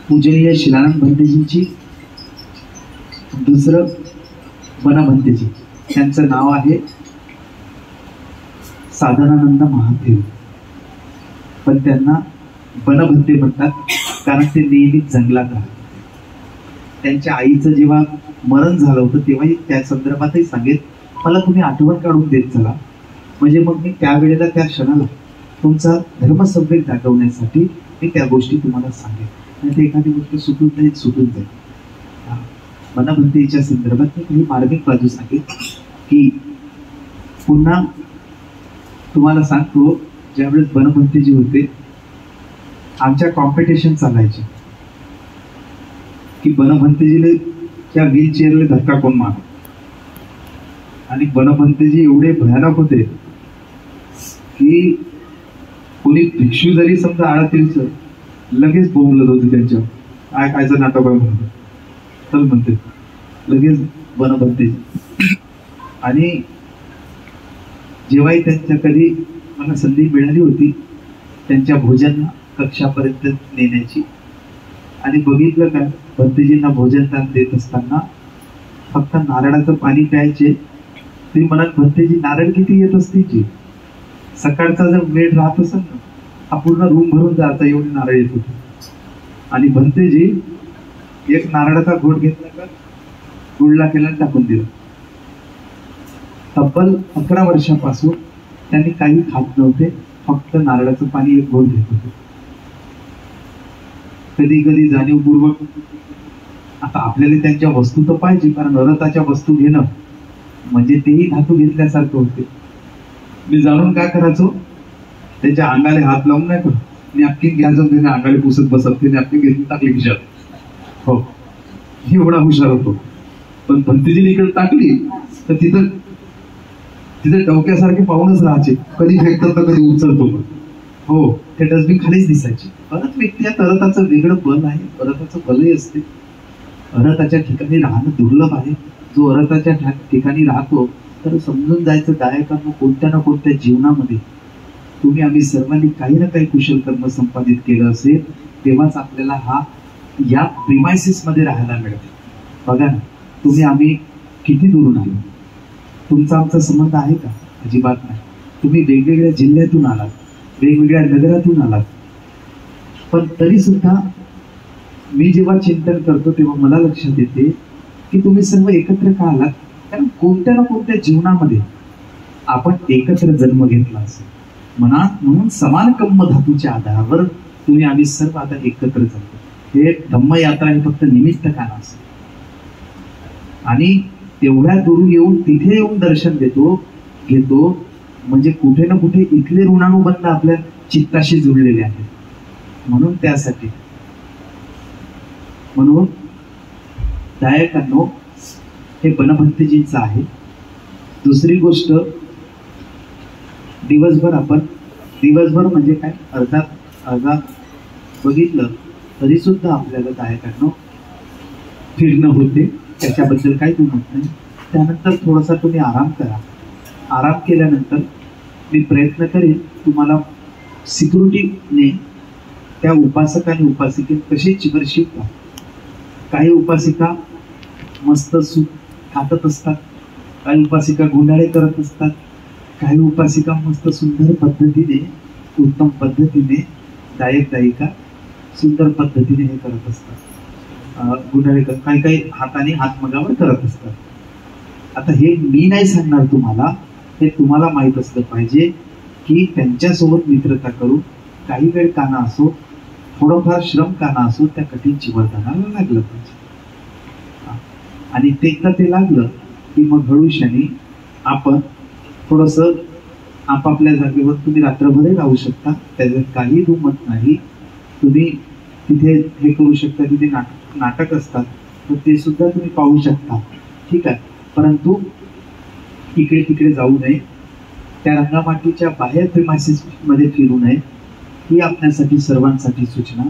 पूजनीय शिलानंद भंतेजींची, दुसरं बनभंतेजी. त्यांचं नाव आहे साधनानंद महादेव, पण त्यांना बनभंते म्हणतात कारण ते नेहमी जंगलात राहतात. त्यांच्या आईचं जेव्हा मरण झालं होतं तेव्हाही त्या संदर्भातही सांगेल, मला तुम्ही आठवण काढून देत चला, म्हणजे मग मी त्यावेळेला त्या क्षणाला तुमचा धर्मसंवेग दाखवण्यासाठी मी त्या गोष्टी तुम्हाला सांगेन. आणि ते एखादी गोष्ट सुटून जाईल. बनभंतेच्या संदर्भात मी काही मार्मिक बाजू सांगेल की पुन्हा तुम्हाला सांगतो, ज्यावेळेस बनभंतेजी होते आमच्या कॉम्पिटिशन चालायचे की बनभंतेजीला त्या व्हीलचेअरला धक्का कोण मार. आणि बनभंतेजी एवढे भयानक होते की कोणी भिक्षू जरी समजा आळातील लगेच बोंबलत होते त्यांच्या काय कायचं नाटक आहे म्हणून. चल म्हणते लगेच बनभंतेजी. आणि जेव्हाही त्यांच्या कधी मला संधी मिळाली होती त्यांच्या भोजन कक्षापर्यंत नेण्याची, आणि बघितलं का भंतेजींना भोजन देत असताना फक्त नारळाचं पाणी प्यायचे. ते म्हणत भंतेजी नारळ किती येत असतील, सकाळचा जर वेळ राहत असेल ना हा पूर्ण रूम भरून जायचा एवढे नारळ येत होते. आणि भंतेजी एक नारळाचा घोट घेतला का गुळला केला टाकून दिला. तब्बल 11 वर्षापासून त्यांनी काही खात नव्हते, फक्त नारळाचं पाणी एक घोट घेत होते. कधी कधी जाणीवपूर्वक, आता आपल्याला त्यांच्या वस्तू तर पाहिजे, कारण अरताच्या वस्तू घेणं म्हणजे तेही धातू घेतल्यासारखं होते. मी जाणून काय करायचो, त्याच्या अंगाला हात लावून नाही करत, नॅपकिन घ्यायचं त्याने अंगाने पुसत बसत ते नॅपकिन घेऊन टाकली खिशात. हो, एवढा हुशार होतो. पण भंतीजीने इकडे टाकली तर तिथं डोक्यासारखे पाहूनच राहायचे, कधी फेकतात तर कधी उचलतो. पण हो, ते डस्टबिन खालीच दिसायचे. परत व्यक्ती अरथाचं वेगळं बल आहे, अरथाचं बलही असते. अरथाच्या ठिकाणी राहणं दुर्लभ आहे. जो अरथाच्या ठिकाणी राहतो तर समजून जायचं गायकांना कोणत्या ना कोणत्या जीवनामध्ये तुम्ही आम्ही सर्वांनी काही ना काही कुशल कर्म संपादित केलं असेल, तेव्हाच आपल्याला या प्रिमायसिस मध्ये राहायला मिळते. बघा ना, तुम्ही आम्ही किती दुरून आलो. तुमचा आमचा संबंध आहे का? अजिबात नाही. तुम्ही वेगवेगळ्या जिल्ह्यातून आलात, वेगवेगळ्या नगरातून आलात, पण तरी सुद्धा मी जेव्हा चिंतन करतो तेव्हा मला लक्षात येते की तुम्ही सर्व एकत्र का आलात. कारण कोणत्या ना कोणत्या जीवनामध्ये आपण एकत्र जन्म घेतला असेल म्हणून समान कम्म धातूच्या आधारावर तुम्ही आम्ही सर्व आता एकत्र जातो. हे धम्मयात्रा हे फक्त निमित्त का नसेल. आणि तेवढ्या दुरून येऊन तिथे येऊन दर्शन घेतो म्हणजे कुठे ना कुठे इथले ऋणानुबंध आपल्या चित्ताशी जुळलेले आहेत. म्हणून गायकांनो, हे बनभंतेजींचं आहे. दुसरी गोष्ट, दिवसभर म्हणजे काय, अर्धा बघितलं तरी सुद्धा आपल्याला गायकांनो फिरणं होते, त्याच्याबद्दल काही दुमत नाही. त्यानंतर थोडासा तुम्ही आराम करा. आराम केल्यानंतर मी प्रयत्न करेन तुम्हाला सिक्युरिटीने त्या उपासक आणि उपासिकेत कशी चिवर शिकवा. काही उपासिका मस्त सूप खातत असतात, काही उपासिका गुंडाळे करत असतात, काही उपासिका मस्त सुंदर पद्धतीने, उत्तम पद्धतीने, गायिका सुंदर पद्धतीने हे करत असतात, गुंडाळे करत, काही हाताने हातमगावर करत असतात. आता हे मी नाही सांगणार तुम्हाला, हे तुम्हाला माहीत असलं पाहिजे की त्यांच्यासोबत मित्रता करून काही वेळ काना असो, थोडंफार श्रम काना असो, त्या कठीण चिवरदानाला लागलं पाहिजे. आणि ते लागलं की मग हळूशाने आपण थोडंसं आपापल्या जागेवर तुम्ही रात्रभरही राहू शकता, त्याच्यात काही दुमत नाही. तुम्ही तिथे हे करू शकता, तिथे नाटक असतात तर ते सुद्धा तुम्ही पाहू शकता, ठीक आहे. परंतु इकडे तिकडे जाऊ नये, त्या रंगामाटीच्या बाहेर प्रिमायसिस मध्ये फिरू नये, ही आपल्यासाठी सर्वांसाठी सूचना.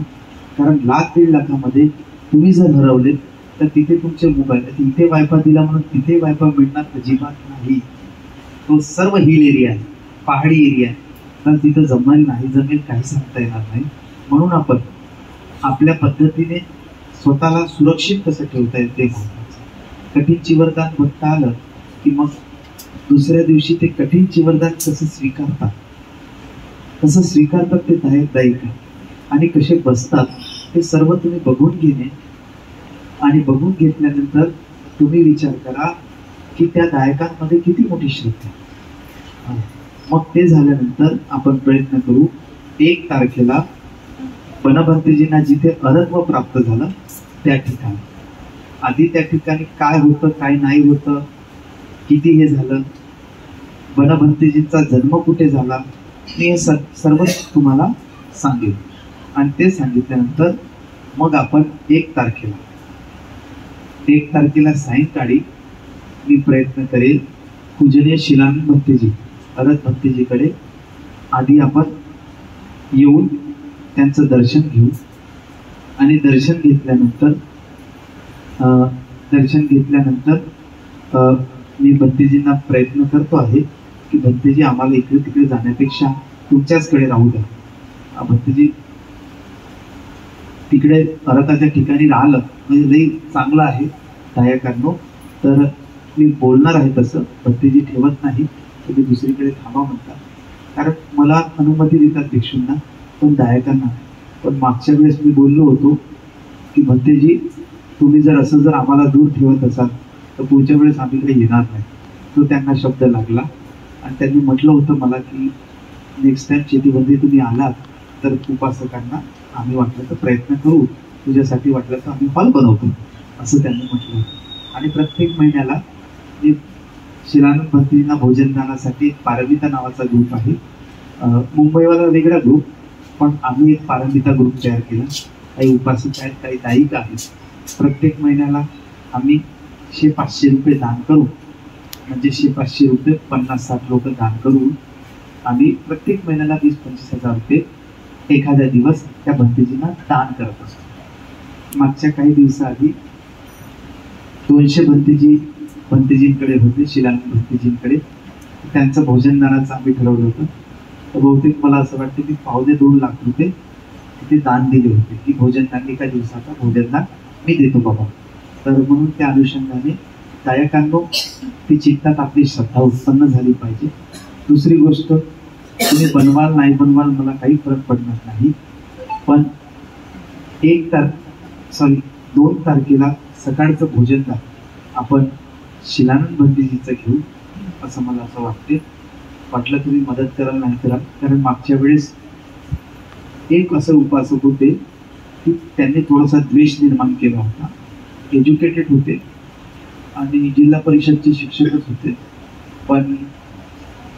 कारण 1,00,000-1.5 लाखामध्ये तुम्ही जर हरवले तर तिथे तुमचे मोबाईल, इथे वायफाय दिला म्हणून तिथे वायफाय मिळणार अजिबात नाही. तो सर्व हिल एरिया आहे, पहाडी एरिया आहे, तर तिथं जमेल काही सांगता येणार नाही. म्हणून आपण आपल्या पद्धतीने स्वतःला सुरक्षित कसं ठेवता येईल ते महत्त्वाचं. कठीण चिवरदान बघता आलं की मग दुसऱ्या दिवशी ते कठीण चिवरदान कसं स्वीकारतात ते गायिका आणि कसे बसतात हे सर्व तुम्ही बघून घेणे. आणि बघून घेतल्यानंतर तुम्ही विचार करा की त्या गायकांमध्ये किती मोठी श्रद्धा. मग ते झाल्यानंतर आपण प्रयत्न करू 1 तारखेला बनभंतेजींना जिथे अरत्व प्राप्त झालं त्या ठिकाणी, आधी त्या ठिकाणी काय होतं काय नाही होतं, किती हे झालं, बनभंतेजींचा जन्म कुठे झाला, मी हे सर्व तुम्हाला सांगेन. आणि ते सांगितल्यानंतर मग आपण 1 तारखेला सायंकाळी मी प्रयत्न करेल पूजनीय शिलानंद भंतेजी, अरथ भंतेजीकडे आधी आपण येऊन त्यांचं दर्शन घेऊ. आणि दर्शन घेतल्यानंतर मी भंतेजींना प्रयत्न करतो आहे की भंतेजी आम्हाला इकडे तिकडे जाण्यापेक्षा तुमच्याचकडे राहू द्या. भंतेजी तिकडे अरथाच्या ठिकाणी राहिलं म्हणजे लई चांगलं आहे गायकांनो. तर मी बोलणार आहे तसं, भंतेजी ठेवत नाही, तुम्ही दुसरीकडे थांबा म्हणतात. कारण मला अनुमती देतात भिक्षूंना पण गायकांना. पण मागच्या वेळेस मी बोललो होतो की भंतेजी तुम्ही जर आम्हाला दूर ठेवत असाल तर पुढच्या वेळेस आम्ही इकडे येणार नाही. तो त्यांना शब्द लागला आणि त्यांनी म्हटलं होतं मला की नेक्स्ट टाइम शेतीमध्ये तुम्ही आलात तर उपासकांना आम्ही वाटलं तर प्रयत्न करू, तुझ्यासाठी वाटलं तर आम्ही हॉल बनवतो, असं त्यांनी म्हटलं होतं. आणि प्रत्येक महिन्याला मी शिलानंद भंतेजींना भोजनदानासाठी पारविता नावाचा ग्रुप आहे, मुंबईवाला वेगळा ग्रुप, पण आम्ही एक पारंबिता ग्रुप तयार केला. काही उपासक आहेत, काही दायिक आहेत. प्रत्येक महिन्याला आम्ही 100-500 रुपये दान करू, म्हणजे 100-500 रुपये 50-60 लोक दान करून आम्ही प्रत्येक महिन्याला 20-25 हजार रुपये एखाद्या दिवस त्या भंतेजींना दान करत असतो. मागच्या काही दिवसाआधी 200 भंतेजींकडे होते, शिलांग भंतेजींकडे. त्यांचं भोजनदानाचं आम्ही ठरवलं होतं. तर बहुतेक मला असं वाटतं की 2.25 लाख रुपये तिथे दान दिले होते, की भोजनदान एका दिवसाचा भोजनदान मी देतो बाबा. तर म्हणून त्या अनुषंगाने गायकांनो ती चित्तात आपली श्रद्धा उत्पन्न झाली पाहिजे. दुसरी गोष्ट, तुम्ही बनवाल नाही बनवाल मला काही फरक पडणार नाही, पण 2 तारखेला सकाळचं भोजनदान आपण शिलानंद भंतेजीचं घेऊ असं मला असं वाटते. वाटलं तुम्ही मदत कराल नाही कराल, कारण मागच्या वेळेस एक असं उपासक होते की त्यांनी थोडासा द्वेष निर्माण केला होता. एज्युकेटेड होते आणि जिल्हा परिषदचे शिक्षकच होते, पण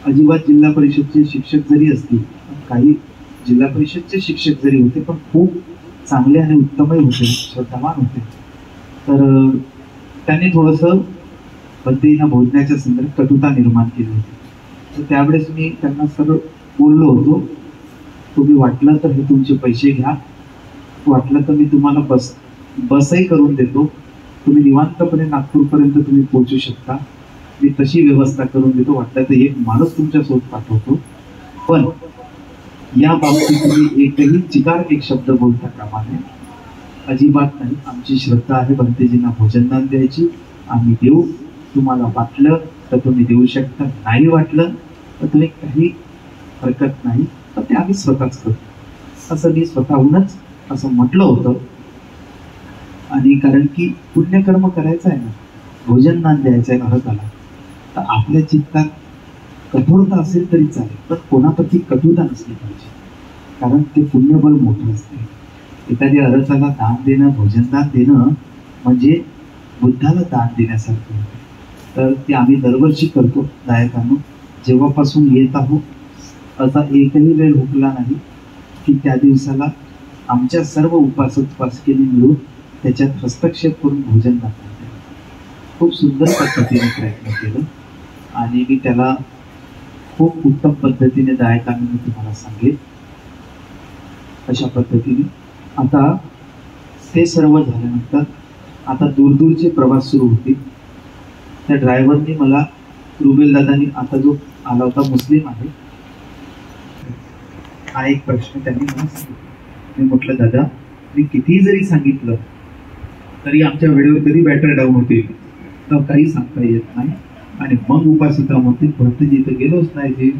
अजिबात जिल्हा परिषदचे शिक्षक जरी असतील, काही जिल्हा परिषदचे शिक्षक जरी होते, पण खूप चांगले आणि उत्तमही होते, श्रद्धावान होते. तर त्यांनी थोडंसं भंतेजींना भोजनाच्या संदर्भात कटुता निर्माण केली होती. तर त्यावेळेस मी त्यांना सर्व बोललो होतो, तुम्ही वाटलं तर हे तुमचे पैसे घ्या, वाटलं तर मी तुम्हाला बसही करून देतो, तुम्ही निवांतपणे नागपूरपर्यंत तुम्ही पोहोचू शकता, मी तशी व्यवस्था करून देतो, वाटलं तर एक माणूस तुमच्यासोबत पाठवतो, पण या बाबतीत तुम्ही एकही चिकार एक शब्द बोलता कामा नये. अजिबात नाही. आमची श्रद्धा आहे भंतेजींना भोजनदान द्यायची, आम्ही देऊ. तुम्हाला वाटलं तर तुम्ही देऊ शकता, नाही वाटलं तर तुम्ही काही हरकत नाही, तर ते आम्ही स्वतःच करू असं मी स्वतःहूनच असं म्हटलं होतं. आणि कारण की पुण्यकर्म करायचं आहे ना, भोजनदान द्यायचं आहे भारताला, तर आपल्या चित्तात कठोरता असेल तरी चालेल, पण कोणाप्रती कटुता नसली पाहिजे, कारण ते पुण्यबळ मोठं असते. एखाद्या अर्हताला दान देणं, भोजनदान देणं म्हणजे बुद्धाला दान देण्यासारखं होतं. तर ते आम्ही दरवर्षी करतो गायकांनो. जेव्हापासून येत आहोत असा एकही वेळ हुकला नाही की त्या दिवसाला आमच्या सर्व उपासकेने मिळून त्याच्यात हस्तक्षेप करून भोजनदान करते. खूप सुंदर पद्धतीने प्रयत्न केलं आणि मी त्याला खूप उत्तम पद्धतीने गायकांना मी तुम्हाला सांगेन. अशा पद्धतीने आता ते सर्व झाल्यानंतर आता दूरदूरचे प्रवास सुरू होतील. त्या ड्रायव्हरनी मला रुबेल दादानी, आता जो आला होता मुस्लिम आहे, हा एक प्रश्न त्यांनी मला सांगितला. मी म्हटलं दादा, मी कितीही जरी सांगितलं तरी आमच्या वेळेवर कधी बॅटर डाऊन होतील, तर काही सांगता येत नाही. आणि मग उपासिका म्हणतील भंतेजी तर गेलोच नाही, जे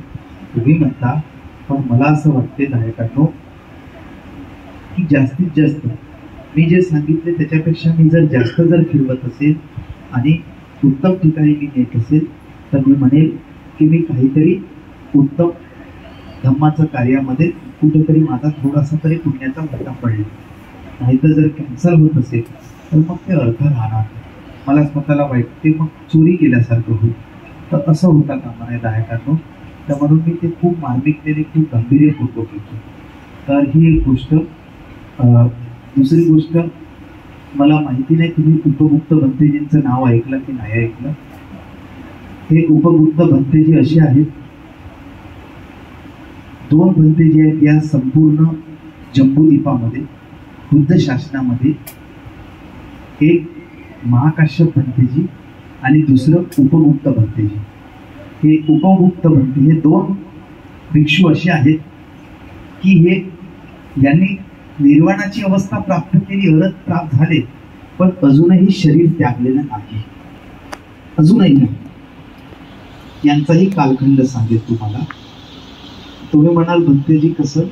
तुम्ही म्हणता, पण मला असं वाटते गायकांनो की जास्तीत जास्त मी जे सांगितले त्याच्यापेक्षा मी जर जास्त जर फिरवत असेल आणि उत्तम ठिकाणी मी नेत असेल, तर मी म्हणेल की मी काहीतरी उत्तम धम्माच्या कार्यामध्ये कुठेतरी माझा थोडासा तरी पुण्याचा वाटा पडला. नाहीतर जर कॅन्सल होत असेल तर मग ते अर्थ राहणार, मला स्वतःला वाईट, ते मग चोरी केल्यासारखं होईल. तर असं होता कामा नये गायकांनो. तर म्हणून मी ते खूप मार्मिकतेने, खूप गांभीर्यपूर्वक घेतो. तर ही एक गोष्ट. दुसरी गोष्ट, मला माहिती नाही तुम्ही उपगुप्त भंतेजींचं नाव ऐकलं की नाही ऐकलं. हे उपगुप्त भंतेजी असे आहेत, 2 भंतेजी आहेत या संपूर्ण जम्बूद्वीपामध्ये, बुद्ध शासनामध्ये. एक महाकाश्यप भंतेजी आणि दुसरं उपगुप्त भंतेजी. हे उपगुप्त भंते हे 2 भिक्षू असे आहेत की हे यांनी निर्वाणाची अवस्था प्राप्त केली, अर्हत प्राप्त झाले, पण अजूनही शरीर त्यागलेलं नाही, अजूनही नाही. यांचाही कालखंड सांगेल तुम्हाला. तुम्ही म्हणाल भंतेजी कसं,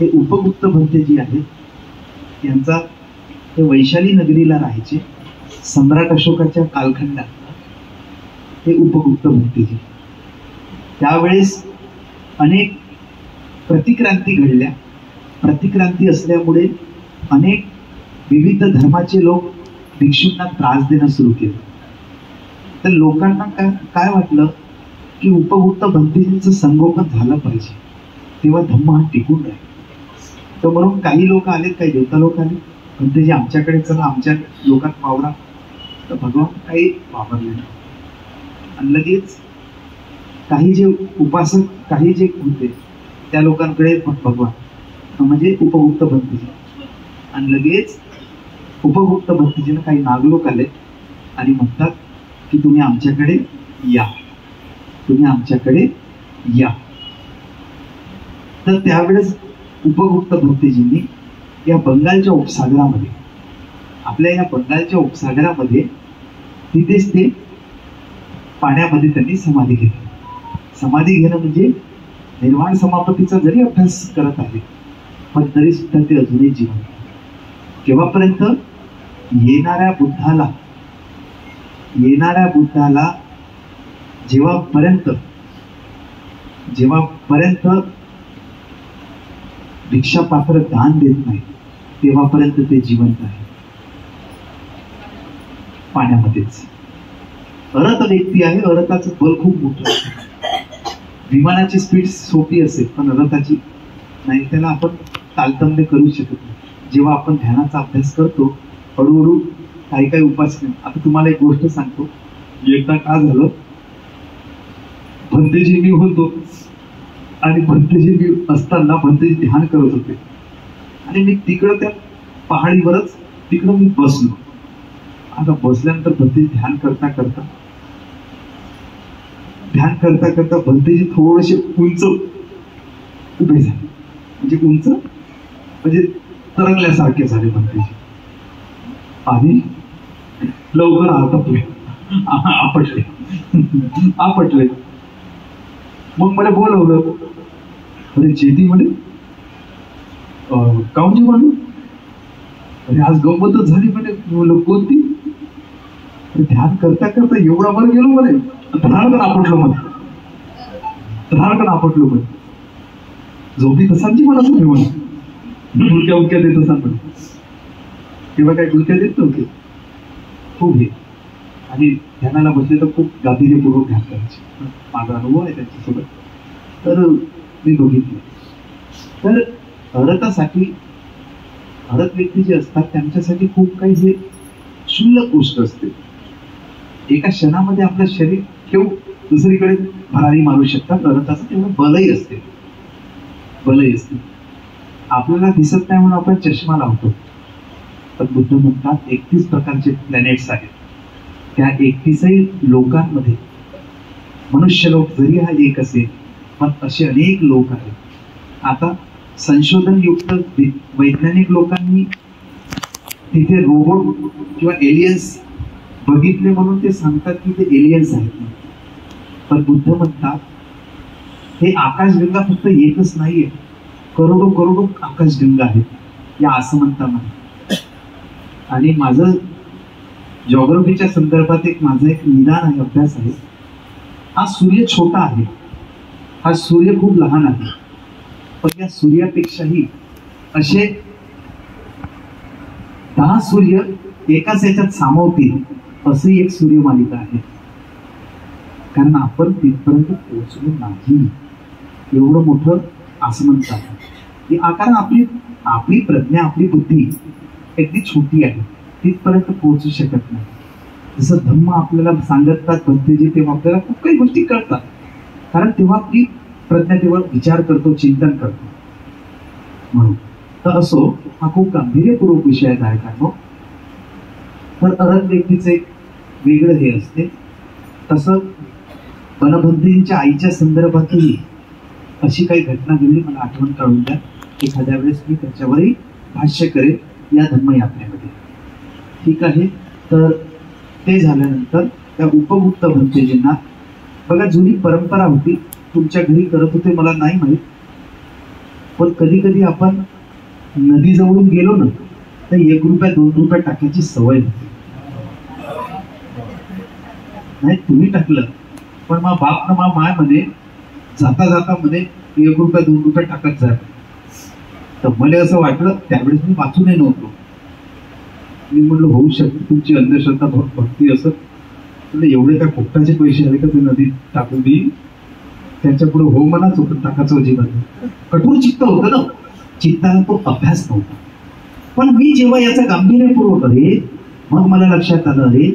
हे उपगुप्त भंतेजी आहेत. यांचा ते वैशाली नगरीला राहायचे, सम्राट अशोकाच्या कालखंडात हे उपगुप्त भंतेजी. त्यावेळेस अनेक प्रतिक्रांती घडल्या. प्रतिक्रांती असल्यामुळे अनेक विविध धर्माचे लोक भिक्षूंना त्रास देणं सुरू केलं. तर लोकांना काय वाटलं की उपगुप्त भंतेजींचं संगोपन झालं पाहिजे, तेव्हा धम्म हा टिकून राहील. तर म्हणून काही लोक आलेत, काही देवता लोक आले, भंतेजी आमच्याकडे चला, आमच्या लोकात वावरा. तर भगवान काही वापरले नाही. आणि लगेच काही जे उपासक, काही जे होते त्या लोकांकडे भगवान म्हणजे उपगुप्त भंतेजी, आणि लगेच उपगुप्त भंतेजीनं काही नागलोक आले आणि म्हणतात की तुम्ही आमच्याकडे या, तुम्ही आमच्याकडे या. तर त्यावेळेस उपगुप्त भंतेजींनी या बंगालच्या उपसागरामध्ये, आपल्या या बंगालच्या उपसागरामध्ये तिथेच ते पाण्यामध्ये त्यांनी समाधी घेतली. समाधी घेणं म्हणजे निर्वाण समापत्तीचा जरी अभ्यास करत आहे पण तरी सुद्धा ते अजूनही जीवन. केव्हापर्यंत? येणाऱ्या बुद्धाला जेव्हापर्यंत भिक्षापात्र दान देत नाही तेव्हापर्यंत ते जिवंत आहे पाण्यामध्येच. अरत व्यक्ती आहे, अरताचं बल खूप मोठं असतं. विमानाची स्पीड सोपी असेल पण अरताची नाही, त्याला आपण तालतम्य करू शकत नाही. जेव्हा आपण ध्यानाचा अभ्यास करतो हळूहळू काही काही उपासना. आता तुम्हाला एक गोष्ट सांगतो. एकदा का झालं, भंतेजी मी होतो आणि भंतेजी मी असताना भंतेजी ध्यान करत होते आणि मी तिकडं त्या पहाडीवरच तिकडं मी बसलो. आता बसल्यानंतर भंतेजी ध्यान करता करता भंतेजी थोडेसे उंच उभे झाले, म्हणजे उंच म्हणजे तरंगल्यासारखे झाले भंतेजी आणि लवकर आपटले. मग मला बोलवलं. अरे जेठी म्हणे काऊनची म्हणू, अरे आज गंमतच झाली म्हणे. कोणती? ध्यान करता करता एवढा वर गेलो म्हणे, धनार्दन आपटलो म्हणे. झोपी तसांची म्हणत होती म्हणे, गुलक्या देत असा म्हणे. तेव्हा काय गुलक्या देत नव्हते. खूप हे आणि ध्यानाला बसले तर खूप गांभीर्यपूर्वक ध्यान करायचे. माझा अनुभव आहे त्यांच्यासोबत, तर मी बघितले. तर अरत व्यक्ती जे असतात त्यांच्यासाठी खूप काही हे क्षुल्लक गोष्ट असते. एका क्षणामध्ये आपलं शरीर ठेवून दुसरीकडे भरारी मारू शकतात. अरताचं तेवढं बलही असते. आपल्याला दिसत नाही म्हणून आपण चष्मा लावतो, पण बुद्ध म्हणतात 31 प्रकारचे प्लॅनेट्स आहेत. त्या 31 लोकांमध्ये मनुष्य लोक जरी हा एक असेल पण असे अनेक लोक आहेत. आता संशोधन युक्त वैज्ञानिक लोकांनी तिथे रोबोट किंवा एलियन्स बघितले म्हणून ते सांगतात की ते एलियन्स आहेत. पण बुद्ध म्हणतात हे आकाशगंगा फक्त एकच नाहीये, करोडो आकाशगंगा आहेत या असं म्हणता मला. आणि माझं जॉग्रफीच्या संदर्भात माझं एक निदान आहे, अभ्यास आहे. हा सूर्य छोटा आहे, हा सूर्य खूप लहान आहे, पण या सूर्यापेक्षाही असे 10 सूर्य एकाच याच्यात सामावतील अशी एक सूर्यमालिका आहे. कारण आपण तिथपर्यंत पोहोचलो नाही. एवढं मोठं आसमंत आहे की कारण आपली प्रज्ञा, आपली बुद्धी अगदी छोटी आहे, तिथपर्यंत पोहोचू शकत नाही. जसं धम्म आपल्याला सांगतात भंतेजी, तेव्हा आपल्याला खूप काही गोष्टी कळतात. कारण तेव्हा आपली प्रज्ञा तेव्हा विचार करतो, चिंतन करतो म्हणून. तर असो, हा खूप गांभीर्यपूर्वक विषय आहे का. तर अरत व्यक्तीचं एक वेगळं हे असते. तसं बनभंतेंच्या आईच्या संदर्भातही अशी काही घटना घडली, मला आठवण काढून द्या. एखाद्या वेळेस मी त्याच्यावरही भाष्य करेल या धम्मयात्रेमध्ये. ठीक आहे. तर ते झाल्यानंतर त्या उपगुप्त भंतेजींना बघा, जुनी परंपरा होती, तुमच्या घरी करत होते मला नाही माहीत, पण कधी कधी आपण नदी जवळून गेलो ना तर 1 रुपया 2 रुपये टाकायची सवय होती. नाही तुम्ही टाकलं, पण मग बाप ना माय म्हणे जाता जाता म्हणे 1 रुपया 2 रुपये टाकत जा. तर मला असं वाटलं, त्यावेळेस मी वाचूनही नव्हतो. मी म्हटलं होऊ शकते तुमची अंधश्रद्धा भक्ती असं. म्हणजे एवढे काय फुकटाचे पैसे आले का ते नदीत टाकून देईल, त्याच्या पुढे हो म्हणाच होतं, टाकाचं अजिबात. कठोर चित्त होतं ना, चित्ताला तो अभ्यास नव्हता. पण मी जेव्हा याचा गांभीर्यपूर्वक अरे मग मला लक्षात आलं अरे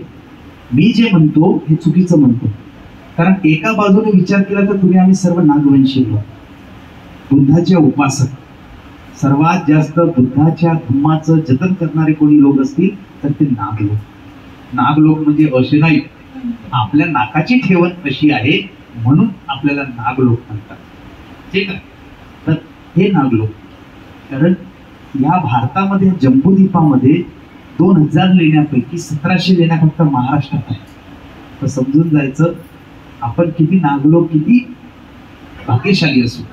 मी जे म्हणतो हे चुकीचं म्हणतो. कारण एका बाजूने विचार केला तर तुम्ही आम्ही सर्व नागवंशी लोक, बुद्धाचे उपासक, सर्वात जास्त बुद्धाच्या धम्माचं जतन करणारे कोणी लोक असतील तर ते नागलोक. नागलोक म्हणजे असे नाही, आपल्या नाकाची ठेवण अशी आहे म्हणून आपल्याला नागलोक म्हणतात. ठीक आहे. तर हे नागलोक, कारण या भारतामध्ये जम्बूद्वीपामध्ये 2000 लेण्यापैकी 1700 लेण्या फक्त महाराष्ट्रात आहे. तर समजून जायचं आपण किती नागलोक, किती भाग्यशाली असू.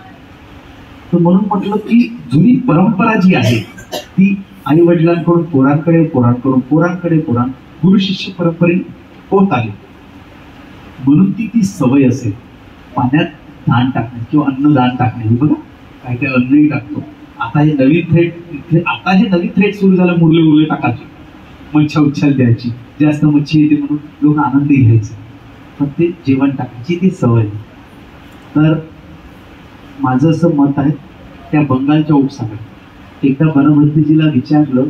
तर म्हणून म्हटलं की जुनी परंपरा जी आहे ती आई वडिलांकडून पोरांकडे, पोरांकडून पोरांकडे, गुरु शिष्य परंपरे होत आली. म्हणून ती सवय असेल पाण्यात दान टाकणे किंवा अन्नदान टाकणे. बघा काय काय अन्नही टाकतो. आता हे नवीन थ्रेड सुरू झालं, मुरले टाकायचे, मच्छा उच्छाल द्यायची, जास्त मच्छी येते म्हणून लोक आनंदी घ्यायचे, पण ते जेवण टाकायची ती सवय. तर माझं असं मत आहे त्या बंगालच्या उपसागरात एकदा बनभंतेजीला विचारलं,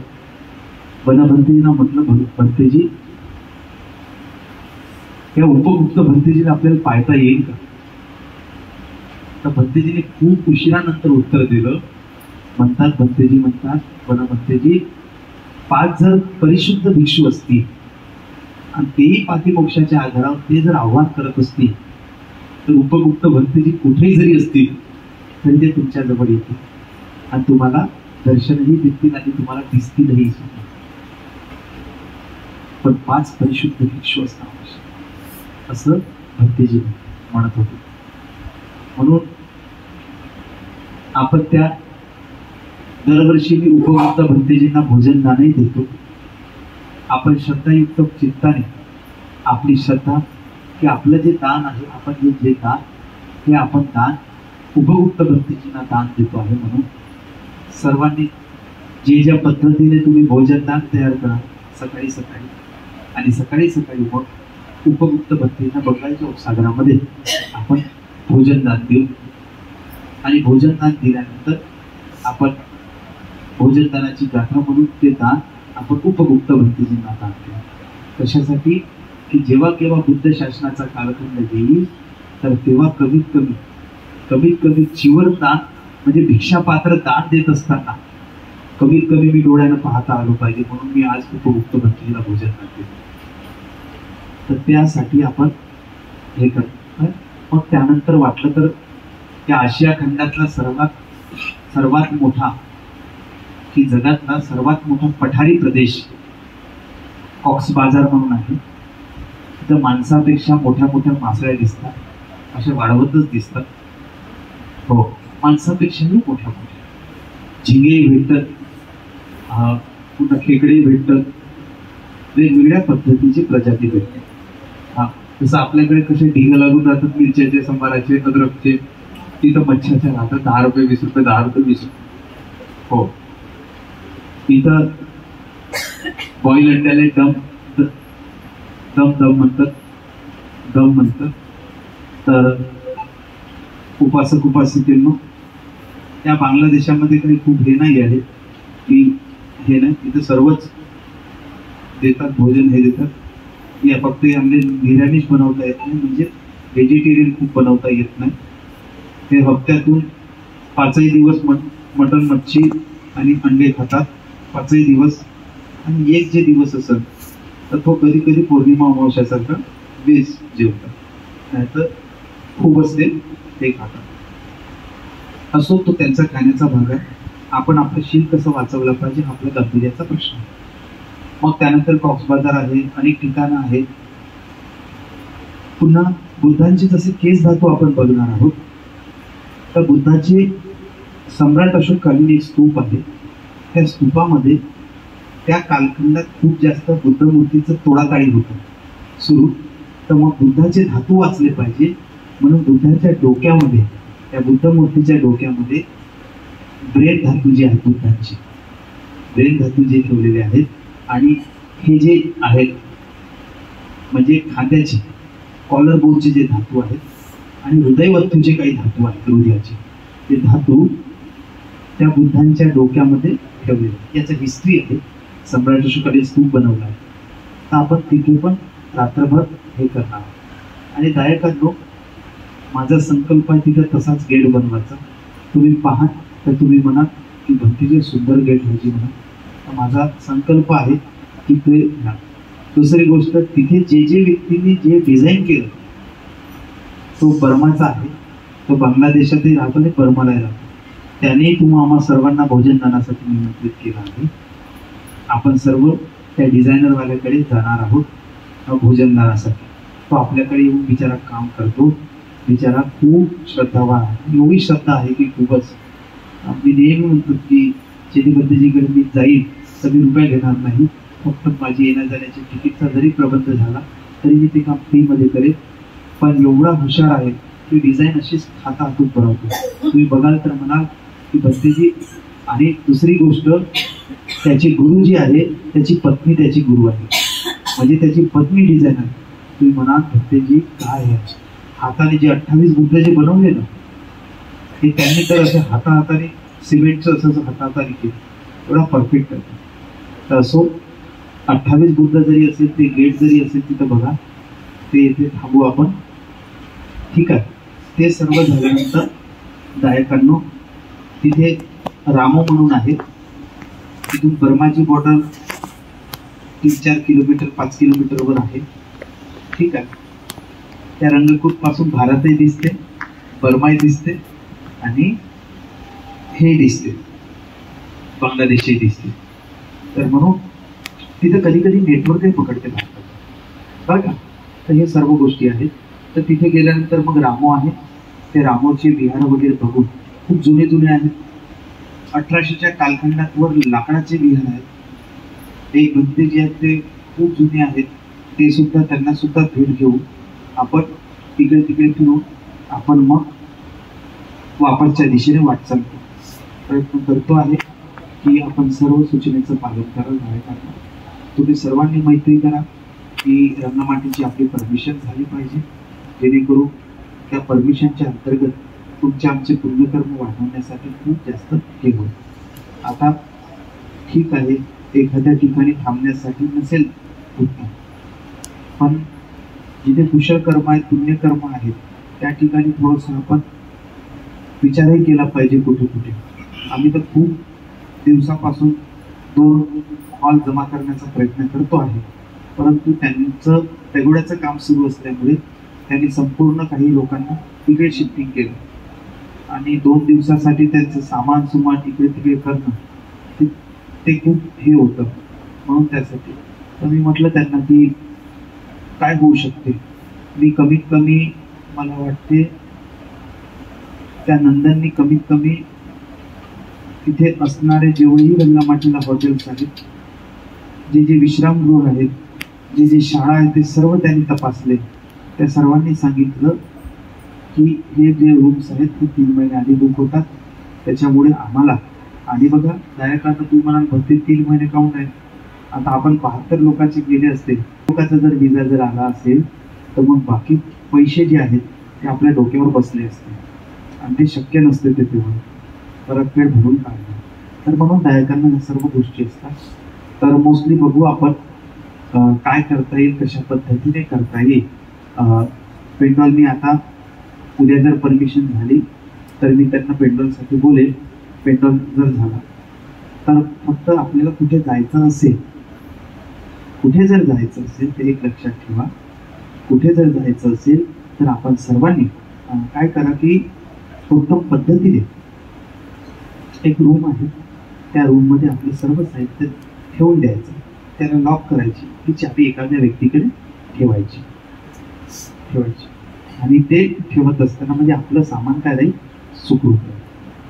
बनभंतेजींना म्हटलं भंतेजी या उपगुप्त भंतेजीला आपल्याला पाहता येईल का? तर भंतेजीने खूप उशिरानंतर उत्तर दिलं. भंतेजी म्हणतात बनभंतेजी 5 जर परिशुद्ध भिक्षू असतील आणि तेही पातिमोक्षाच्या आधारावर ते जर आव्हान करत असतील तर उपगुप्त भंतेजी कुठेही जरी असतील तरी ते तुमच्या जवळ येतील आणि तुम्हाला दर्शनही देतील आणि तुम्हाला दिसतीलही. पण 5 परिशुद्ध भिक्षू असणं आवश्यक असं भंतेजी म्हणत होते. म्हणून आपण त्या दरवर्षी मी उपगुप्त भंतेजींना भोजनदानही देतो. आपण श्रद्धायुक्त चित्ताने आपली श्रद्धा की आपलं जे दान आहे, आपण जे दान हे आपण दान उपगुप्त भंतेजींना दान देतो आहे. म्हणून सर्वांनी जे ज्या पद्धतीने तुम्ही भोजनदान तयार करा सकाळी आणि सकाळी मग उपगुप्त भंतेजींना बंगालच्या उपसागरामध्ये आपण भोजनदान देऊ आणि भोजनदान दिल्यानंतर आपण भोजनदानाची गाथा म्हणून ते दान आपण उपगुप्त भंतेजींना दान करू. कशासाठी की जेव्हा केव्हा बुद्ध शासनाचा कालखंड येईल तर तेव्हा कमीत कमी चिवर दान म्हणजे भिक्षापात्र दान देत असताना कमीत कमी मी डोळ्यानं पाहता आलो पाहिजे म्हणून मी आज उपगुप्त भंतेजीला भोजनदान देतो. तर त्यासाठी आपण हे करतो. मग त्यानंतर वाटलं तर या आशिया खंडातला सर्वात मोठा की जगातला सर्वात मोठा पठारी प्रदेश कॉक्स बाजार म्हणून आहे. तिथं माणसापेक्षा मोठ्या मासळ्या दिसतात, अशा वाढवतच दिसतात. हो, माणसापेक्षाही मोठ्या झिंगे भेटतात, पुन्हा खेकडे भेटतात, वेगवेगळ्या पद्धतीची प्रजाती भेटते. जसं आपल्याकडे कसे ढिग लागून राहतात मिरच्याचे, संबाराचे, अद्रकचे, तिथं मच्छ्याच्या राहतात 10 रुपये 20 रुपये 10 रुपये 20 रुपये. हो, इथं बॉईल अंड्याला दम म्हणतात. तर उपासिकेंनो त्या बांगलादेशामध्ये काही खूप हे नाही आहे की हे नाही, इथं सर्वच देतात, भोजन हे देतात. या फक्त आमले निरामिष बनवता येत नाही, म्हणजे व्हेजिटेरियन खूप बनवता येत नाही. ते हप्त्यातून 5ही दिवस मटण मच्छी आणि अंडे खातात 5ही दिवस. आणि एक जे दिवस असेल तर तो कधी पौर्णिमा अमावस्यासारखा वेज जेवतात, नाहीतर खूप असते ते खातात. असो, तो त्यांचा खाण्याचा भाग आहे. आपण आपलं शील कसं वाचवलं पाहिजे आपल्या गांभीर्याचा प्रश्न. मग त्यानंतर कॉक्स बाजार आहे, अनेक ठिकाणं आहेत. पुन्हा बुद्धांचे जसे केस धातू आपण बघणार आहोत. तर बुद्धाचे सम्राट अशोककालीन एक स्तूप आहे. त्या स्तूपामध्ये त्या कालखंडात खूप जास्त बुद्ध मूर्तीचं तोडाताडी होतं सुरू. तर मग बुद्धाचे धातू वाचले पाहिजे म्हणून बुद्धाच्या डोक्यामध्ये, त्या बुद्ध मूर्तीच्या डोक्यामध्ये ब्रेन धातू जे आहेत, बुद्धांचे ब्रेन धातू जे ठेवलेले आहेत. आणि हे जे आहेत म्हणजे खांद्याचे कॉलर बोनचे जे धातू आहेत आणि हृदयवस्तूचे काही धातू आहेत, हृदयाचे ते धातू त्या बुद्धांच्या डोक्यामध्ये ठेवलेलं. याचं हिस्ट्री आहे. सम्राट अशोकाने स्तूप बनवला आहे. तर आपण तिथे पण रात्रभर हे करणार. आणि गायकांनो, माझा संकल्प आहे तिथे तसाच गेट बनवायचा. तुम्ही पाहाल तर तुम्ही म्हणाल की भक्तीचे सुंदर गेट व्हायची म्हणा. तर माझा संकल्प आहे की ते. दुसरी गोष्ट, तिथे जे व्यक्तीने जे डिझाईन केलं तो बर्माचा आहे. तो बांगलादेशातही राहतो आणि बर्मालाही राहतो. त्याने आम्हा सर्वांना भोजनदानासाठी निमंत्रित केलं आहे. आपण सर्व त्या डिझायनरवाल्याकडे जाणार आहोत भोजनदानासाठी. तो आपल्याकडे येऊन बिचारा काम करतो. बिचारा खूप श्रद्धावान आहे. एवढी श्रद्धा आहे की खूपच. मी नेहमी म्हणतो की शेतीबद्धजीकडे मी जाईल तर मी रुपये घेणार नाही. फक्त माझी येण्या जाण्याची तिकीटचा जरी प्रबंध झाला तरी मी ते काम फ्रीमध्ये करेन. पण एवढा हुशार आहे की डिझाईन अशीच खाता हातून बनवतो. तुम्ही बघाल तर म्हणाल की भक्तीजी. आणि दुसरी गोष्ट, त्याचे गुरु जी आहे त्याची पत्नी त्याची गुरु आहे. म्हणजे त्याची पत्नी डिझायनर. तुम्ही म्हणाल भक्तीजी काय आहे. हाताने जे 28 बुद्ध जे बनवले ना ते त्यांनी तर असं हाताने सिमेंटचं असं हाताने केलं. एवढा परफेक्ट आहे. तर असो 28 बुद्ध जरी असेल, ते गेट जरी असेल तिथं बघा. ते इथे थांबू आपण. ठीक आहे. ते सर्व झाल्यानंतर गायकांनो, तिथे रामो म्हणून आहे. तिथून बर्माची बॉर्डर 3-4 किलोमीटर 5 किलोमीटरवर आहे. ठीक आहे. त्या रंगकूट पासून भारतही दिसते, बर्माही दिसते आणि हे दिसते, बांगलादेशही दिसते. तर म्हणून तिथं कधी कधी नेटवर्कही पकडते भारतात बघा. तर हे सर्व गोष्टी आहेत. तर तिथे गेल्यानंतर मग रामो आहे. ते रामोचे विहार वगैरे बघून खूप जुने आहेत. 1800च्या कालखंडावर लाकडाचे विहार आहेत. ते गंते जे आहेत ते खूप जुने आहेत. ते सुद्धा त्यांना सुद्धा भेट घेऊन आपण तिकडे फिरून आपण मग वापसच्या दिशेने वाटचाल प्रयत्न करतो आहे की आपण सर्व सूचनेचं पालन करायला. तुम्ही सर्वांनी मैत्री करा की रंगमाटीची आपली परमिशन झाली पाहिजे, जेणेकरून त्या परमिशनच्या अंतर्गत तुमचे आमचे पुण्यकर्म वाढवण्यासाठी खूप जास्त हे होईल. आता ठीक आहे, एखाद्या ठिकाणी थांबण्यासाठी नसेल उत्तम, पण जिथे कुशल कर्म आहेत, पुण्यकर्म आहेत, त्या ठिकाणी थोडंसं आपण विचारही केला पाहिजे कुठे कुठे. आम्ही तर खूप दिवसापासून 2 हॉल जमा करण्याचा प्रयत्न करतो आहे, परंतु त्यांचं तेवढ्याचं काम सुरू असल्यामुळे त्यांनी संपूर्ण काही लोकांना तिकडे शिफ्टिंग केलं आणि 2 दिवसासाठी त्यांचं सामान सुमान इकडे तिकडे करणं ते खूप हे होतं. म्हणून त्यासाठी तर मी म्हटलं त्यांना की काय होऊ शकते. मी कमीत कमी मला वाटते त्या नंदननी कमीत कमी तिथे असणारे जेवढेही रंगमाटीला हॉटेल्स आहेत, जे विश्रामगृह आहेत, जे शाळा आहेत, ते सर्व त्यांनी तपासले. त्या सर्वांनी सांगितलं की हे जे रूम्स आहेत ते 3 महिने आधी बुक होतात. त्याच्यामुळे आम्हाला, आणि बघा गायकांना तुम्ही म्हणाल भरते 3 महिने काऊन आहे. आता आपण 72 लोकांचे गेले असते, लोकांचा जर विजा जर आला असेल तर मग बाकी पैसे जे आहेत ते आपल्या डोक्यावर बसले असते आणि ते शक्य नसते ते तेव्हा परतफेड भरून काढणं. तर म्हणून गायकांना या सर्व गोष्टी असतात. तर मोस्टली बघू आपण काय करता येईल, कशा पद्धतीने करता येईल. पेंडॉल मी आता उद्या जर परमिशन झाली तर मी त्यांना पेंडॉलसाठी बोलेल. पेंडॉल जर झाला तर फक्त आपल्याला कुठे जायचं असेल, कुठे जर जायचं असेल तर एक लक्षात ठेवा, कुठे जर जायचं असेल तर आपण सर्वांनी काय करा की उत्तम पद्धतीने एक रूम आहे, त्या रूममध्ये आपलं सर्व साहित्य ठेवून द्यायचं, त्याला लॉक करायची, ती चाबी एखाद्या व्यक्तीकडे ठेवायची आणि ते ठेवत असताना म्हणजे आपलं सामान काय राहील, सुखरूप राहील,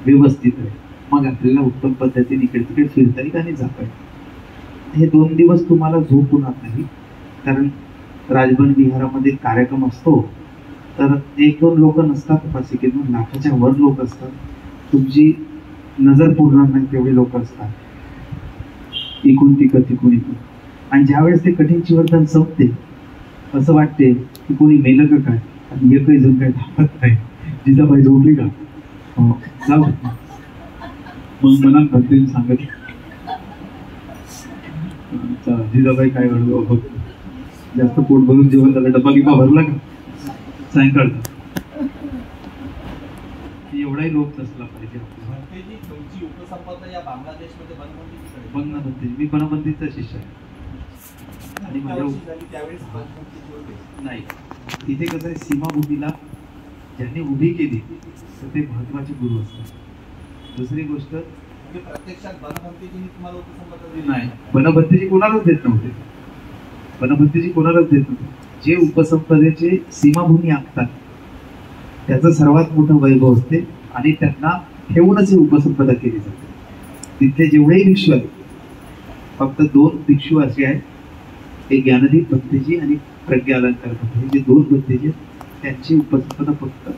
व्यवस्थित राहील. मग आपल्याला उत्तम पद्धतीने इकडे तिकडे फिरता येईल आणि जाता येईल. हे 2 दिवस तुम्हाला झोप होणार नाही, कारण राजबन विहारामध्ये कार्यक्रम असतो तर 1-2 लोक नसतात उपासिकेतून, लाखाच्या वर लोक असतात. तुमची नजर पुरणार नाही तेवढे लोक असतात, इकून तिकून. आणि ज्यावेळेस ते कठीण चिवर्तन संपते असं वाटते की कोणी मेलं का काय, आणि एकही जण काय धावत नाही. जिजाबाई झोपली का, जाऊ. मग मनात भरते सांगत जिजाबाई काय घडलं जास्त पोट भरून जेवण झालं, डबा गिबा भरला का सायंकाळचा, एवढाही लोक नसला पाहिजे. बनबंदी मी बनबंदीचा शिष्य आहे आणि माझ्या नाही तिथे कसं आहे, सीमाभूमीला ज्यांनी उभी केली तर ते महत्वाचे गुरु असतात. दुसरी गोष्ट प्रत्यक्षात बनभंतेजींनी तुम्हाला उपसंपदा नाही, बनभंतेजी कोणालाच देत नव्हते, बनभंतेजी कोणालाच देत नव्हते. जे उपसंपदेचे सीमाभूमी आखतात त्याचं सर्वात मोठं वैभव असते आणि त्यांना ठेवूनच ही उपसंपदा केली जाते. तिथले जेवढेही भिक्षू आहेत, फक्त 2 भिक्षू असे आहेत, एक ज्ञानदीप भंतेजी आणि प्रज्ञा अलंकार भंते, हे जे 2 भंतेजी आहेत त्यांची उपसंपदा फक्त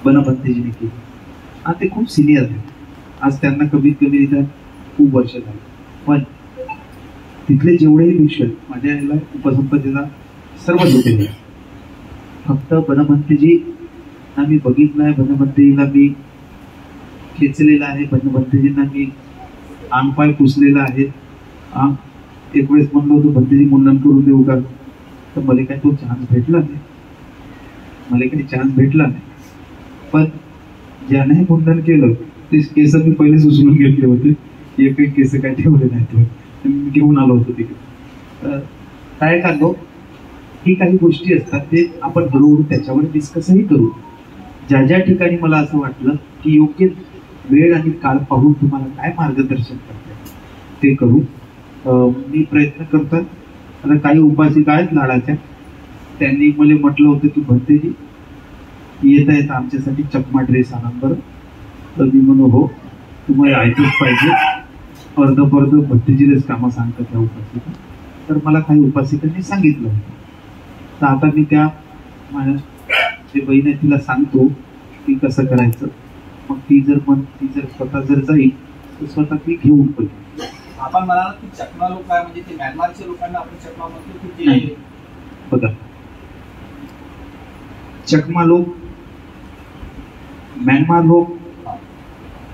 बनभंतेजीने केली आणि ते खूप सिनियर आहेत. आज त्यांना कमीत कमी निदान खूप वर्ष झाली. पण तिथले जेवढेही भिक्षू आहेत माझ्या याला उपसंपदेला सर्व जोडलेले आहेत. फक्त बनभंतेजी मी बघितलं आहे, बनभंतेजीला मी खेचलेलं आहे, बनभंतेजींना मी अंगपाय पुसलेला आहे. एक वेळेस म्हणलो होतो भंतेजी मुंडन करून देऊ का, तर मला काही तो चान्स भेटला नाही, मला काही चान्स भेटला नाही. पण ज्याने मुंडन केलं ते केस मी पहिले सुचवून घेतले होते, एकही केस काय ठेवले नाहीत, मी घेऊन आलो होतो तिकडे. काय काढलो ही काही गोष्टी असतात ते आपण हळूहळू त्याच्यावर डिस्कसही करू. ज्या ज्या ठिकाणी मला असं वाटलं की योग्य वेळ आणि काळ पाहून तुम्हाला काय मार्गदर्शन करतात ते करू. मी प्रयत्न करतात. आता काही उपासिका आहेत लाडाच्या, त्यांनी मला म्हटलं होतं की भंतेजी येता येता आमच्यासाठी चकमा ड्रेस आणा बरं. तर मी म्हणू हो, तुम्हाला ऐकच पाहिजे, अर्ध भंतेजीलाच कामं सांगतात त्या उपासिका. तर मला काही उपासिकांनी सांगितलं होतं. तर आता मी त्या माझ्या जे बहीण आहे तिला सांगतो की कसं करायचं. मग ती जर स्वतः जर जाईल तर स्वतः ती घेऊन पडेल. आपण म्हणाला की चकमा लोक काय म्हणजे ते म्यानमारच्या लोकांना आपण चकमा म्हणतो की नाही. ते बघा, चकमा लोक, म्यानमार लोक,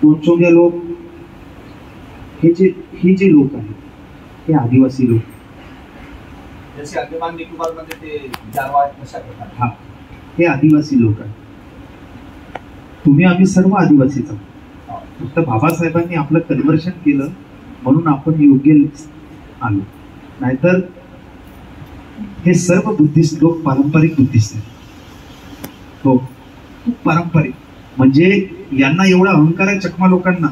तोंचोंग्या लोक, हे जे लोक आहेत हे आदिवासी लोक, जसे अंदमान निकोबार मध्ये ते जारवा आहेत तशा प्रकारे. हा, हे आदिवासी लोक आहेत. तुम्ही आम्ही सर्व आदिवासीच आहोत. फक्त बाबासाहेबांनी आपलं कन्व्हर्शन केलं म्हणून आपण योग्य आलो. नाहीतर हे सर्व बुद्धिस्ट लोक पारंपरिक बुद्धिस्ट आहेत. हो, खूप पारंपरिक. म्हणजे यांना एवढा अहंकार आहे चकमा लोकांना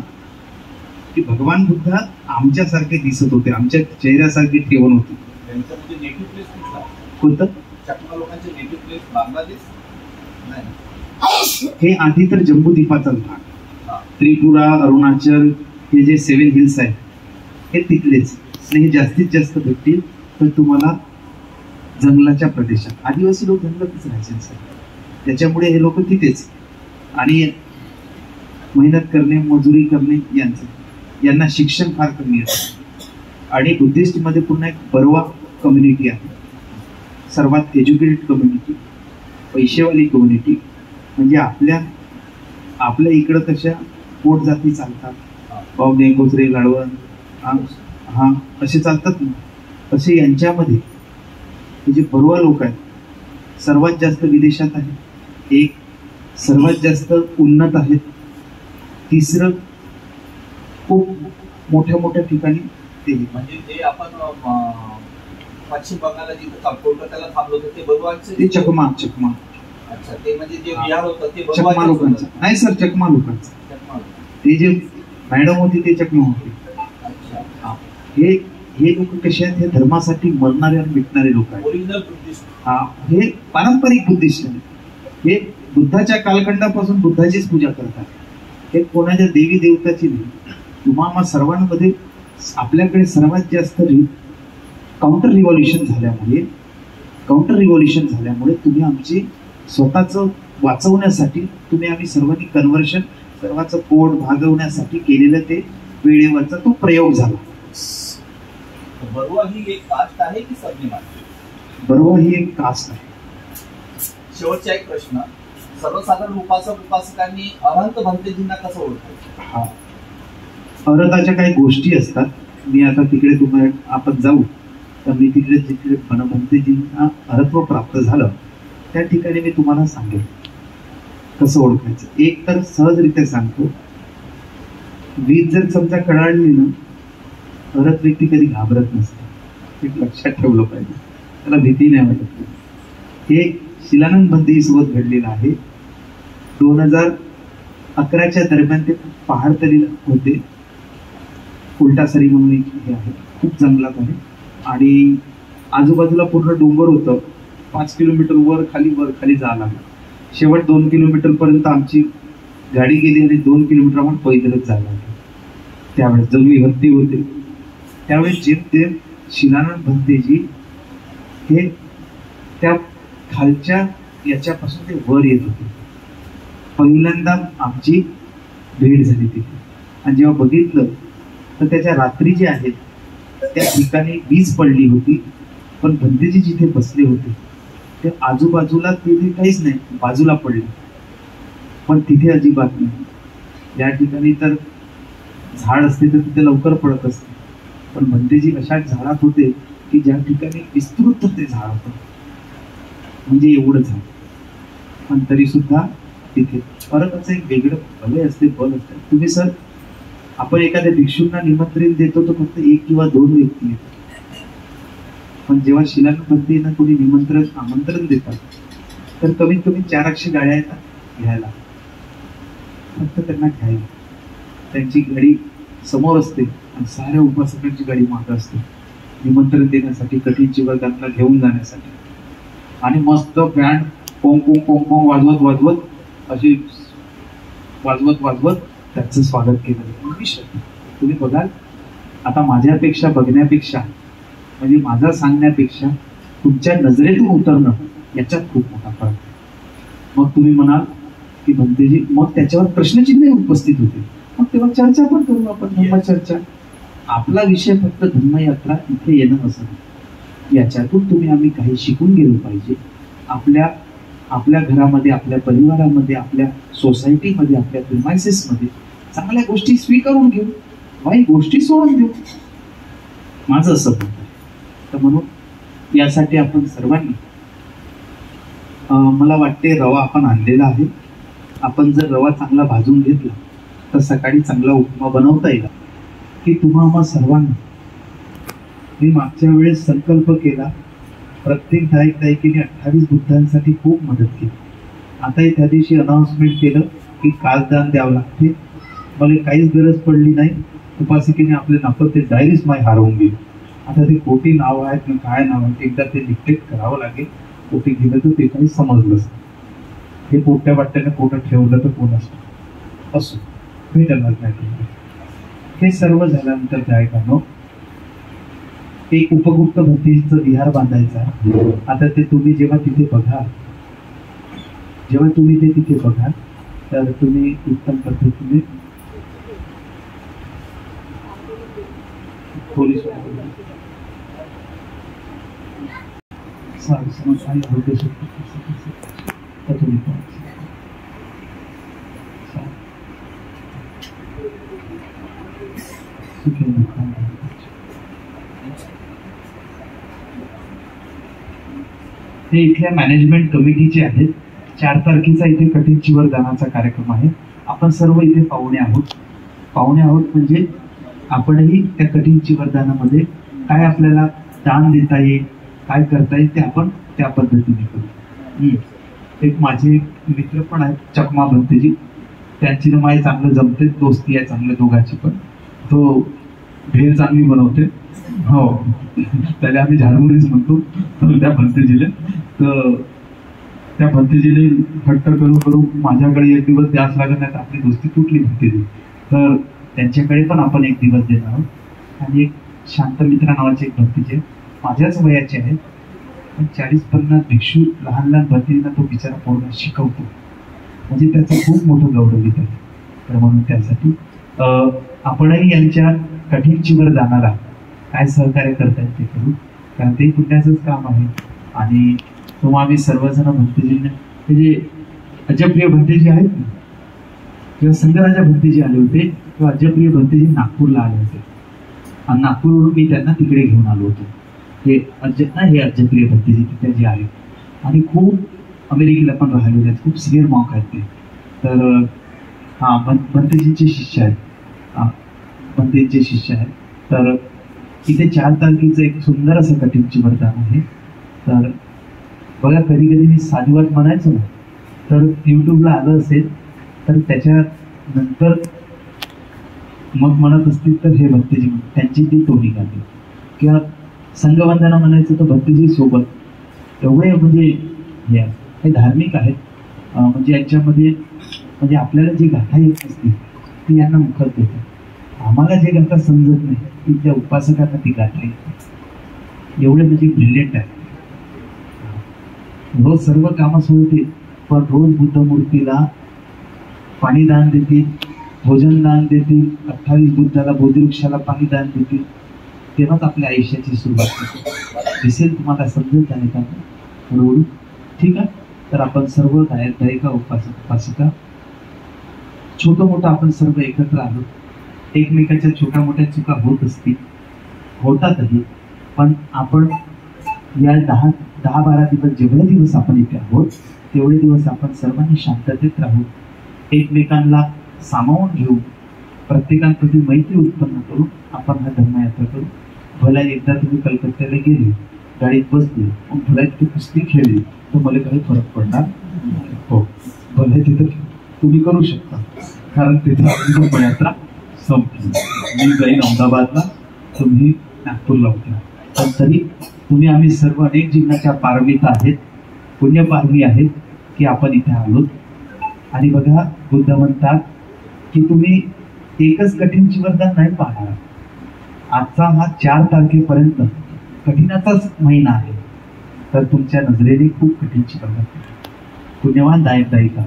की भगवान बुद्ध आमच्यासारखे दिसत होते, आमच्या चेहऱ्यासारखी ठेवण होती. त्यांचं म्हणजे नेटिव्ह प्लेस कुठला? कोणतं? चकमा लोकांचे नेटिव्ह प्लेस बांगलादेश नाही. हे आधी तर जम्बूद्वीपाचा भाग, त्रिपुरा, अरुणाचल, हे जे 7 हिल्स आहेत हे तिथलेच. आणि हे जास्तीत जास्त भेटतील तर तुम्हाला जंगलाच्या प्रदेशात. आदिवासी लोक जंगलातच राहायचे सर, त्याच्यामुळे हे लोक तिथेच. आणि मेहनत करणे, मजुरी करणे यांना शिक्षण फार कमी असतं. आणि बुद्धिस्टमध्ये पुन्हा एक बरवा कम्युनिटी आहे, सर्वात एज्युकेटेड कम्युनिटी, पैसेवाली कम्युनिटी. म्हणजे आपल्या इकडं कशा पोट जाती चालतात, पावणे, कोचरे, लाडवण, हा असे चालतात ना, असे यांच्यामध्ये हे जे बरवा लोक आहेत सर्वात जास्त विदेशात आहेत, एक सर्वात जास्त उन्नत आहेत, तिसरं खूप मोठ्या मोठ्या ठिकाणी ते. म्हणजे ते आपण पश्चिम बंगालला जिथं कोलकात्याला थांबलो होतो ते बरुवांचे, ते चकमा. अच्छा, ते म्हणजे जे बिहार होतं ते चकमा लोकांचं नाही सर, चकमा लोकांचं. चकमा. ते जे मॅडम होती ते चकमा होते. अच्छा. हे लोक कसे आहेत, हे धर्मासाठी मरणारे आणि मिटणारे लोक आहेत. Original Buddhist. हा, हे पारंपरिक बुद्धिस्ट आहेत. हे बुद्धाच्या कालखंडापासून बुद्धाचीच पूजा करतात. हे कोणाच्या देवी देवताची नाही. तुम्हा सर्वांमध्ये आपल्याकडे सर्वात जास्त काउंटर रिव्हॉल्युशन झाल्यामुळे तुम्ही आमची स्वतःचं वाचवण्यासाठी तुम्ही आम्ही सर्वांनी कन्व्हर्शन, सर्वांचं पोट भागवण्यासाठी केलेलं ते वेळेवरचा तो प्रयोग झाला. बरुआ ही एक कास्ट आहे की सबनेम आहे? बरुआ ही एक कास्ट आहे. शेवटचा एक प्रश्न, सर्वसाधारण उपासकांनी अनंत भंतेजींना कसं ओळखायचं? हा, अरथाच्या काही गोष्टी असतात. मी आता तिकडे तुम्हाला आपण जाऊ तर मी तिकडे जिकडे बनभंतेजींना अरत्व प्राप्त झालं त्या ठिकाणी मी तुम्हाला सांगेन कसं ओळखायचं. एक तर सहजरित्या सांगतो, वीज जर समजा कडाडली ना, अरथ व्यक्ती कधी घाबरत नसते. हे लक्षात ठेवलं पाहिजे, त्याला भीती नाही वाटत. हे शिलानंद भंतेजीसोबत घडलेलं आहे. 2011च्या दरम्यान ते पहाडतलीला होते. उलटासरी म्हणून एक हे आहे, खूप जंगलात आहे आणि आजूबाजूला पूर्ण डोंगर होतं. 5 किलोमीटर वर खाली जावं लागलं. शेवट 2 किलोमीटर पर्यंत आमची गाडी गेली आणि 2 किलोमीटर आपण पैदलच जायला लागलो. त्यावेळेस जंगली हत्ती होते. त्यावेळेस जेमतेम शिलानंद भंतेजी हे त्या खालच्या याच्यापासून ते वर येत होते. पहिल्यांदा आमची भेट झाली तिथे आणि जेव्हा बघितलं तर त्याच्या रात्री जे आहेत त्या ठिकाणी वीज पडली होती, पण भंतेजी जिथे बसले होते ते आजूबाजूला तिथे काहीच नाही, बाजूला पडले, पण तिथे अजिबात नाही. या ठिकाणी तर झाड असते तर तिथे लवकर पडत असते, पण भंतेजी अशा झाडात होते की ज्या ठिकाणी विस्तृत ते झाड होतं, म्हणजे एवढं झाड, पण तरी सुद्धा तिथे परत असं एक वेगळं भले असते, बल असते. तुम्ही सर, आपण एखाद्या भिक्षूंना निमंत्रण देतो तर फक्त 1 किंवा 2 व्यक्ती येतात, पण जेव्हा शिलानंद भंतेंना कोणी आमंत्रण देतात तर कमीत कमी 400 गाड्या येतात घ्यायला, फक्त त्यांना घ्यायला. त्यांची गाडी समोर असते आणि साऱ्या उपासकांची गाडी मागं असते निमंत्रण देण्यासाठी, कठीण चिवरदानाला घेऊन जाण्यासाठी. आणि मस्त बँड पोंग पोंग पोंग पोंग वाजवत अशी वाजवत त्याचं स्वागत केलं. तुम्ही बघाल, आता माझ्यापेक्षा बघण्यापेक्षा म्हणजे माझा सांगण्यापेक्षा तुमच्या नजरेतून उतरणं याच्यात खूप मोठा फरक. मग तुम्ही म्हणाल की भंतेजी, मग त्याच्यावर प्रश्नचिन्ह उपस्थित होते, मग तेव्हा चर्चा पण करू आपण, धम्मचर्चा. आपला विषय फक्त धम्मयात्रा इथे येणं असं नाही. याच्यातून तुम्ही आम्ही काही शिकून गेलो पाहिजे. आपल्या घरामध्ये, आपल्या परिवारामध्ये, आपल्या सोसायटीमध्ये, आपल्या प्रिमायसेसमध्ये चांगल्या गोष्टी स्वीकारून घेऊ, वाईट गोष्टी सोडून देऊ, माझं असं म्हणणं आहे. तर म्हणून यासाठी आपण सर्वांनी, मला वाटते रवा आपण आणलेला आहे. आपण जर रवा चांगला भाजून घेतला तर सकाळी चांगला उपमा बनवता येईल. की तुम्हा सर्वांना मी मागच्या वेळेस संकल्प केला, प्रत्येक दायिकेने 28 बुद्धांसाठी खूप मदत केली. आता त्या दिवशी अनाउन्समेंट केलं की कालदान द्यावं लागते. मला काहीच गरज पडली नाही. उपासिकेने आपले नातं ते डायरीज माय हरवून गेली. आता ते कोटी नाव आहेत ना काय नाव आहेत, एकदा ते डिक्टेट करावं लागेल. कोटी गेलं तर ते काही समजलंच. हे पोट्या वाट्याने पोटात ठेवलं तर कोण असतो असो, भेटलच नाही. हे सर्व झाल्यानंतर गायकांनो एक उपगुप्त भंतेजीचं विहार बांधायचा. आता ते तुम्ही जेव्हा तिथे बघाल तर तुम्ही उत्तम पद्धतीने पोलीस हे इथल्या मॅनेजमेंट कमिटीचे आहेत. 4 तारखेचा इथे कठीण चिवरदानाचा कार्यक्रम आहे. आपण सर्व इथे पाहुणे आहोत म्हणजे आपणही त्या कठीण चिवरदानामध्ये काय आपल्याला दान देता येईल, काय करता येईल ते आपण त्या पद्धतीने करू. एक माझे मित्र पण आहेत, चकमा भंतेजी, त्यांची ना माझी चांगलं जमते, दोस्ती आहे चांगल्या दोघांची. पण तो भेळ चांगली बनवते, हो, त्याला आम्ही झाडमुरीच म्हणतो त्या भंतेजीला. तर त्या भंतेजीने हट्ट करू माझ्याकडे एक दिवस द्यास लागत नाही तर आपली दोस्ती तुटली भंतेजी. तर त्यांच्याकडे पण आपण एक दिवस देणार आहोत. आणि एक शांत मित्रा नावाचे एक भंतेजी माझ्याच वयाचे आहेत, पण 40-50 भिक्षू लहान भंतेजींना तो बिचारा पोरगा शिकवतो, म्हणजे त्याचं खूप मोठं गौरवित आहे. तर म्हणून त्यासाठी आपणही यांच्या कठीण चिवरदानाला काय सहकार्य करता येईल ते करू, कारण ते पुण्याचंच काम आहे. आणि तुम्हा आम्ही सर्वजण भंतेजींना, म्हणजे अजयप्रिय भंतेजी आहेत ना, जेव्हा संगराजा भंतेजी आले होते तेव्हा अज्जप्रिय भंतेजी नागपूरला आले होते आणि नागपूरवरून मी त्यांना तिकडे घेऊन आलो होतो. हे अज्जप्रिय भंतेजी तिथे जे आले आणि खूप अमेरिकेला पण राहिलेले आहेत, खूप सिनियर मॉन्क आहेत ते. तर भंतेजींचे शिष्य आहेत, भंतेजींचे शिष्य आहेत. तर इथे 4 तारखेचं एक सुंदर असं कठीणची वरदान आहे. तर बघा, कधी कधी मी साधुवाद म्हणायचो ना, तर यूट्यूबला आलं असेल तर त्याच्यानंतर मग म्हणत असतील तर हे भंतेजी त्यांची ती टोनी गाते, किंवा संघवंदना म्हणायचं तर भंतेजी सोबत एवढे म्हणजे हे धार्मिक आहेत. म्हणजे यांच्यामध्ये म्हणजे आपल्याला जी गाथा येत असते ती यांना मुखात देते. आम्हाला जे गाथा समजत नाही ती त्या उपासकांना ती गाथा येते. एवढे म्हणजे ब्रिलियंट आहे. रोज सर्व कामं सोडतील, पण रोज बुद्ध मूर्तीला पाणी दान देतील, भोजन दान देतील, 28 बुद्धाला बोधिवृक्षाला पाणी दान देतील. तेव्हाच आपल्या आयुष्याची सुरुवात होते. दिसेल तुम्हाला, समजेल त्याने का हळूहळू. ठीक आहे. तर आपण सर्व गायिका उपासक उपासिका छोटं मोठं आपण सर्व एकत्र आलो. एकमेकाच्या छोट्या मोठ्या चुका होत असतील, होतातही, पण आपण या 10-12 दिवस, जेवढे दिवस आपण इथे आहोत तेवढे दिवस आपण सर्वांनी शांततेत राहू, एकमेकांना सामावून घेऊ, प्रत्येकांप्रती मैत्री उत्पन्न करू, आपण हा धर्मयात्रा करू. भला एकदा तुम्ही कलकत्त्याला गेले, गाडीत बसले, मग भला तिथे कुस्ती खेळली तर मला काही फरक पडणार हो. भले तिथं तुम्ही करू शकता, कारण तिथे धर्मयात्रा संपली. मी जाईन अहमदाबादला, तुम्ही नागपूरला होत्या, पण तरी तुम्ही आम्ही सर्व अनेक जीवनाच्या पारमिता आहेत, पुण्यपारमी आहेत की आपण इथे आलो. आणि बघा, बुद्ध म्हणतात की तुम्ही एकच कठीणची वरदान नाही पाहणार. आजचा हा 4 तारखेपर्यंत कठीणाचाच महिना आहे, तर तुमच्या नजरेने खूप कठीणची वरदान. पुण्यवान दायिका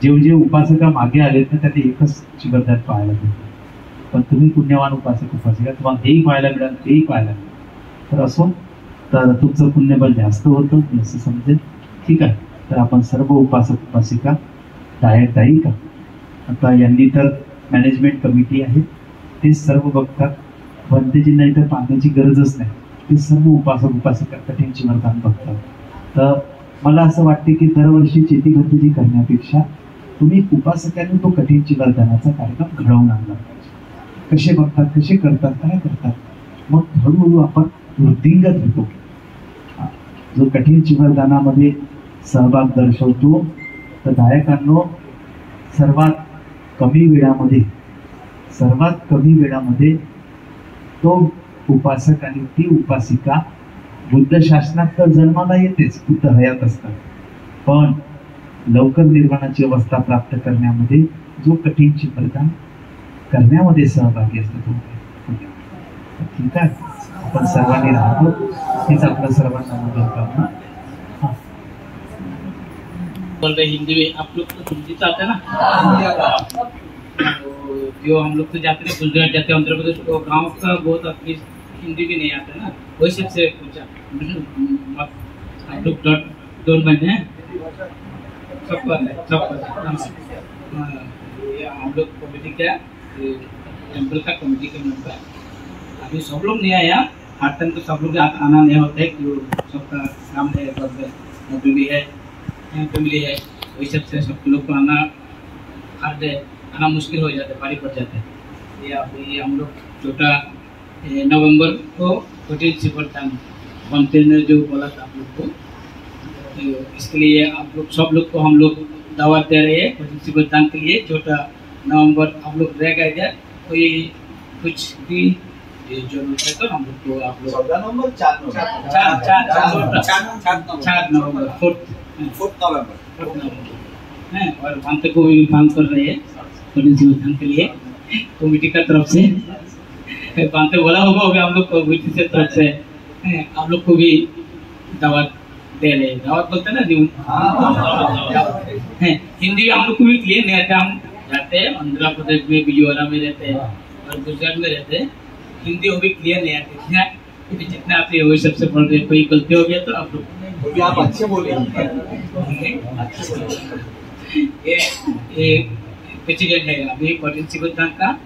जे उपासका मागे आलेत ना, त्यांनी एकच वरदान पाहायला मिळतं. पण तुम्ही पुण्यवान उपासक उपासिका, तुम्हाला हेही पाहायला मिळालं, तेही पाहायला मिळालं. तर असो, तर तुमचं पुण्यबल जास्त होतं असं समजेल. ठीक आहे. तर आपण सर्व उपासक उपासिका, दायिका, आता यांनी तर मॅनेजमेंट कमिटी आहे, ते सर्व बघतात. भंतेजींना इथं पाहण्याची गरजच नाही, ते सर्व उपासक उपासिका कठीणची वरदान बघतात. तर मला असं वाटते की दरवर्षी चेती भंतेजी करण्यापेक्षा तुम्ही उपासकांनी तो कठीणची वरदानाचा कार्यक्रम घडवून आणला. कसे बघतात, कसे करतात, काय करतात, मग हळूहळू आपण वृद्धिंगत होतो. जो कठीणची वरदानामध्ये सहभाग दर्शवतो, तर गायकांनो सर्वात कमी वेळामध्ये तो उपासक आणि ती उपासिका बुद्ध शासनात तर जन्माला येतेच, बुद्ध हयात असतात, पण लवकर निर्वाणाची अवस्था प्राप्त करण्यामध्ये जो कठीणची वरदान करण्यामध्ये सहभागी असतो. ठीक आहे. आपण सर्वांनी राहतो, हेच आपलं सर्वांना मनोकामना. बोल रहे हिंदी में, आप लोग तो हिंदी तो आता है ना. जो हम लोग तो जाते हैं गुजरात जाते हैं, आंध्र प्रदेश, तो गांव का बहुत अपनी हिंदी भी नहीं आता ना, वही सबसे पूछा. आप लोग डोंट माइंड है, सबको हम लोग कमेटी क्या टेम्पल का कमेटी के मेंबर. अभी सब लोग नहीं आया, हर टाइम तो सब लोग आना नहीं होता है, सबका काम है, फैमिली है, फैमिली है, वही सबसे सब लोग को आना मुश्किल हो जाता है, भारी पड़ जाता है. ये अभी हम लोग छोटा नवंबर को कठिन से वरदान बनते ने जो बोला था आप लोग को, तो इसके लिए आप लोग सब लोग को हम लोग दावत दे रहे हैं कठिन से वरदान के लिए. छोटा नवंबर आप लोग रह गए, कोई कुछ भी जो है तो हम लोग को आप लोग 14 नवंबर 4 नवंबर 4 नवंबर है. और भांते को भी इन्फॉर्म कर रहे हैं कठिन से वरदान के लिए कमेटी का तरफ से. भांते बोला होगा अभी हम लोग कमेटी से तरफ से आप लोग को भी दावत दे रहे हैं. दावत बोलते हैं ना हिंदी हम लोग को भी क्लियर नहीं आता. हम जाते हैं आंध्र प्रदेश में, बिजोरा में रहते हैं और गुजरात में रहते हैं, हिंदी वो भी क्लियर नहीं आती. जितना आते हैं वही सबसे पढ़ रहे. कोई गलती हो गया तो आप लोग आप अच्छे बोले. ये प्रेसिडेंट है अभी कठिन से वरदान का,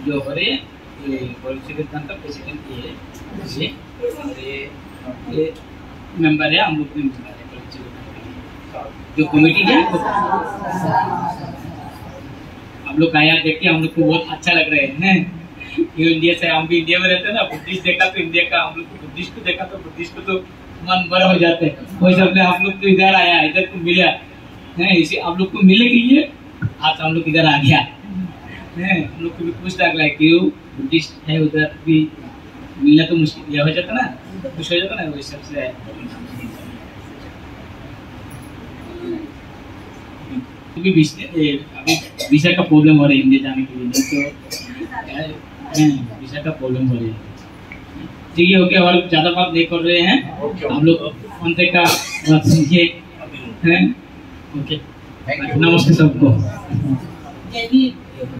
जो हो रहे सिद्धांत का प्रेसिडेंट ये मेंबर है, हम लोग भी मेंबर है जो कमेटी है। हम लोग आया देख के हम लोग को बहुत अच्छा लग रहा है कि इंडिया से, हम भी इंडिया में रहते हैं ना, बुद्धिस्ट देखा तो इंडिया का, हम लोग को बुद्धिस्ट को देखा तो बुद्धिस्ट को तो मन बड़ा हो जाते हैं। वही सब हम लोग तो इधर आया, इधर को मिला है, इसे आप लोग को मिलेगी ये आज हम लोग इधर आ गया है। हम लोग को भी खुश लग रहा है कि बुद्धिस्ट है उधर भी मिलना तो मुश्किल ये हो जाता ना, खुश हो जाता ना, वही सबसे अभी वीजा का प्रॉब्लम हो रहा है इंडिया जाने के लिए, तो वीजा का प्रॉब्लम हो रही है। ठीक है, ओके, और ज्यादा बात नहीं कर रहे हैं हम लोग, अंत का बात सुनिए हैं। ओके, नमस्ते सबको।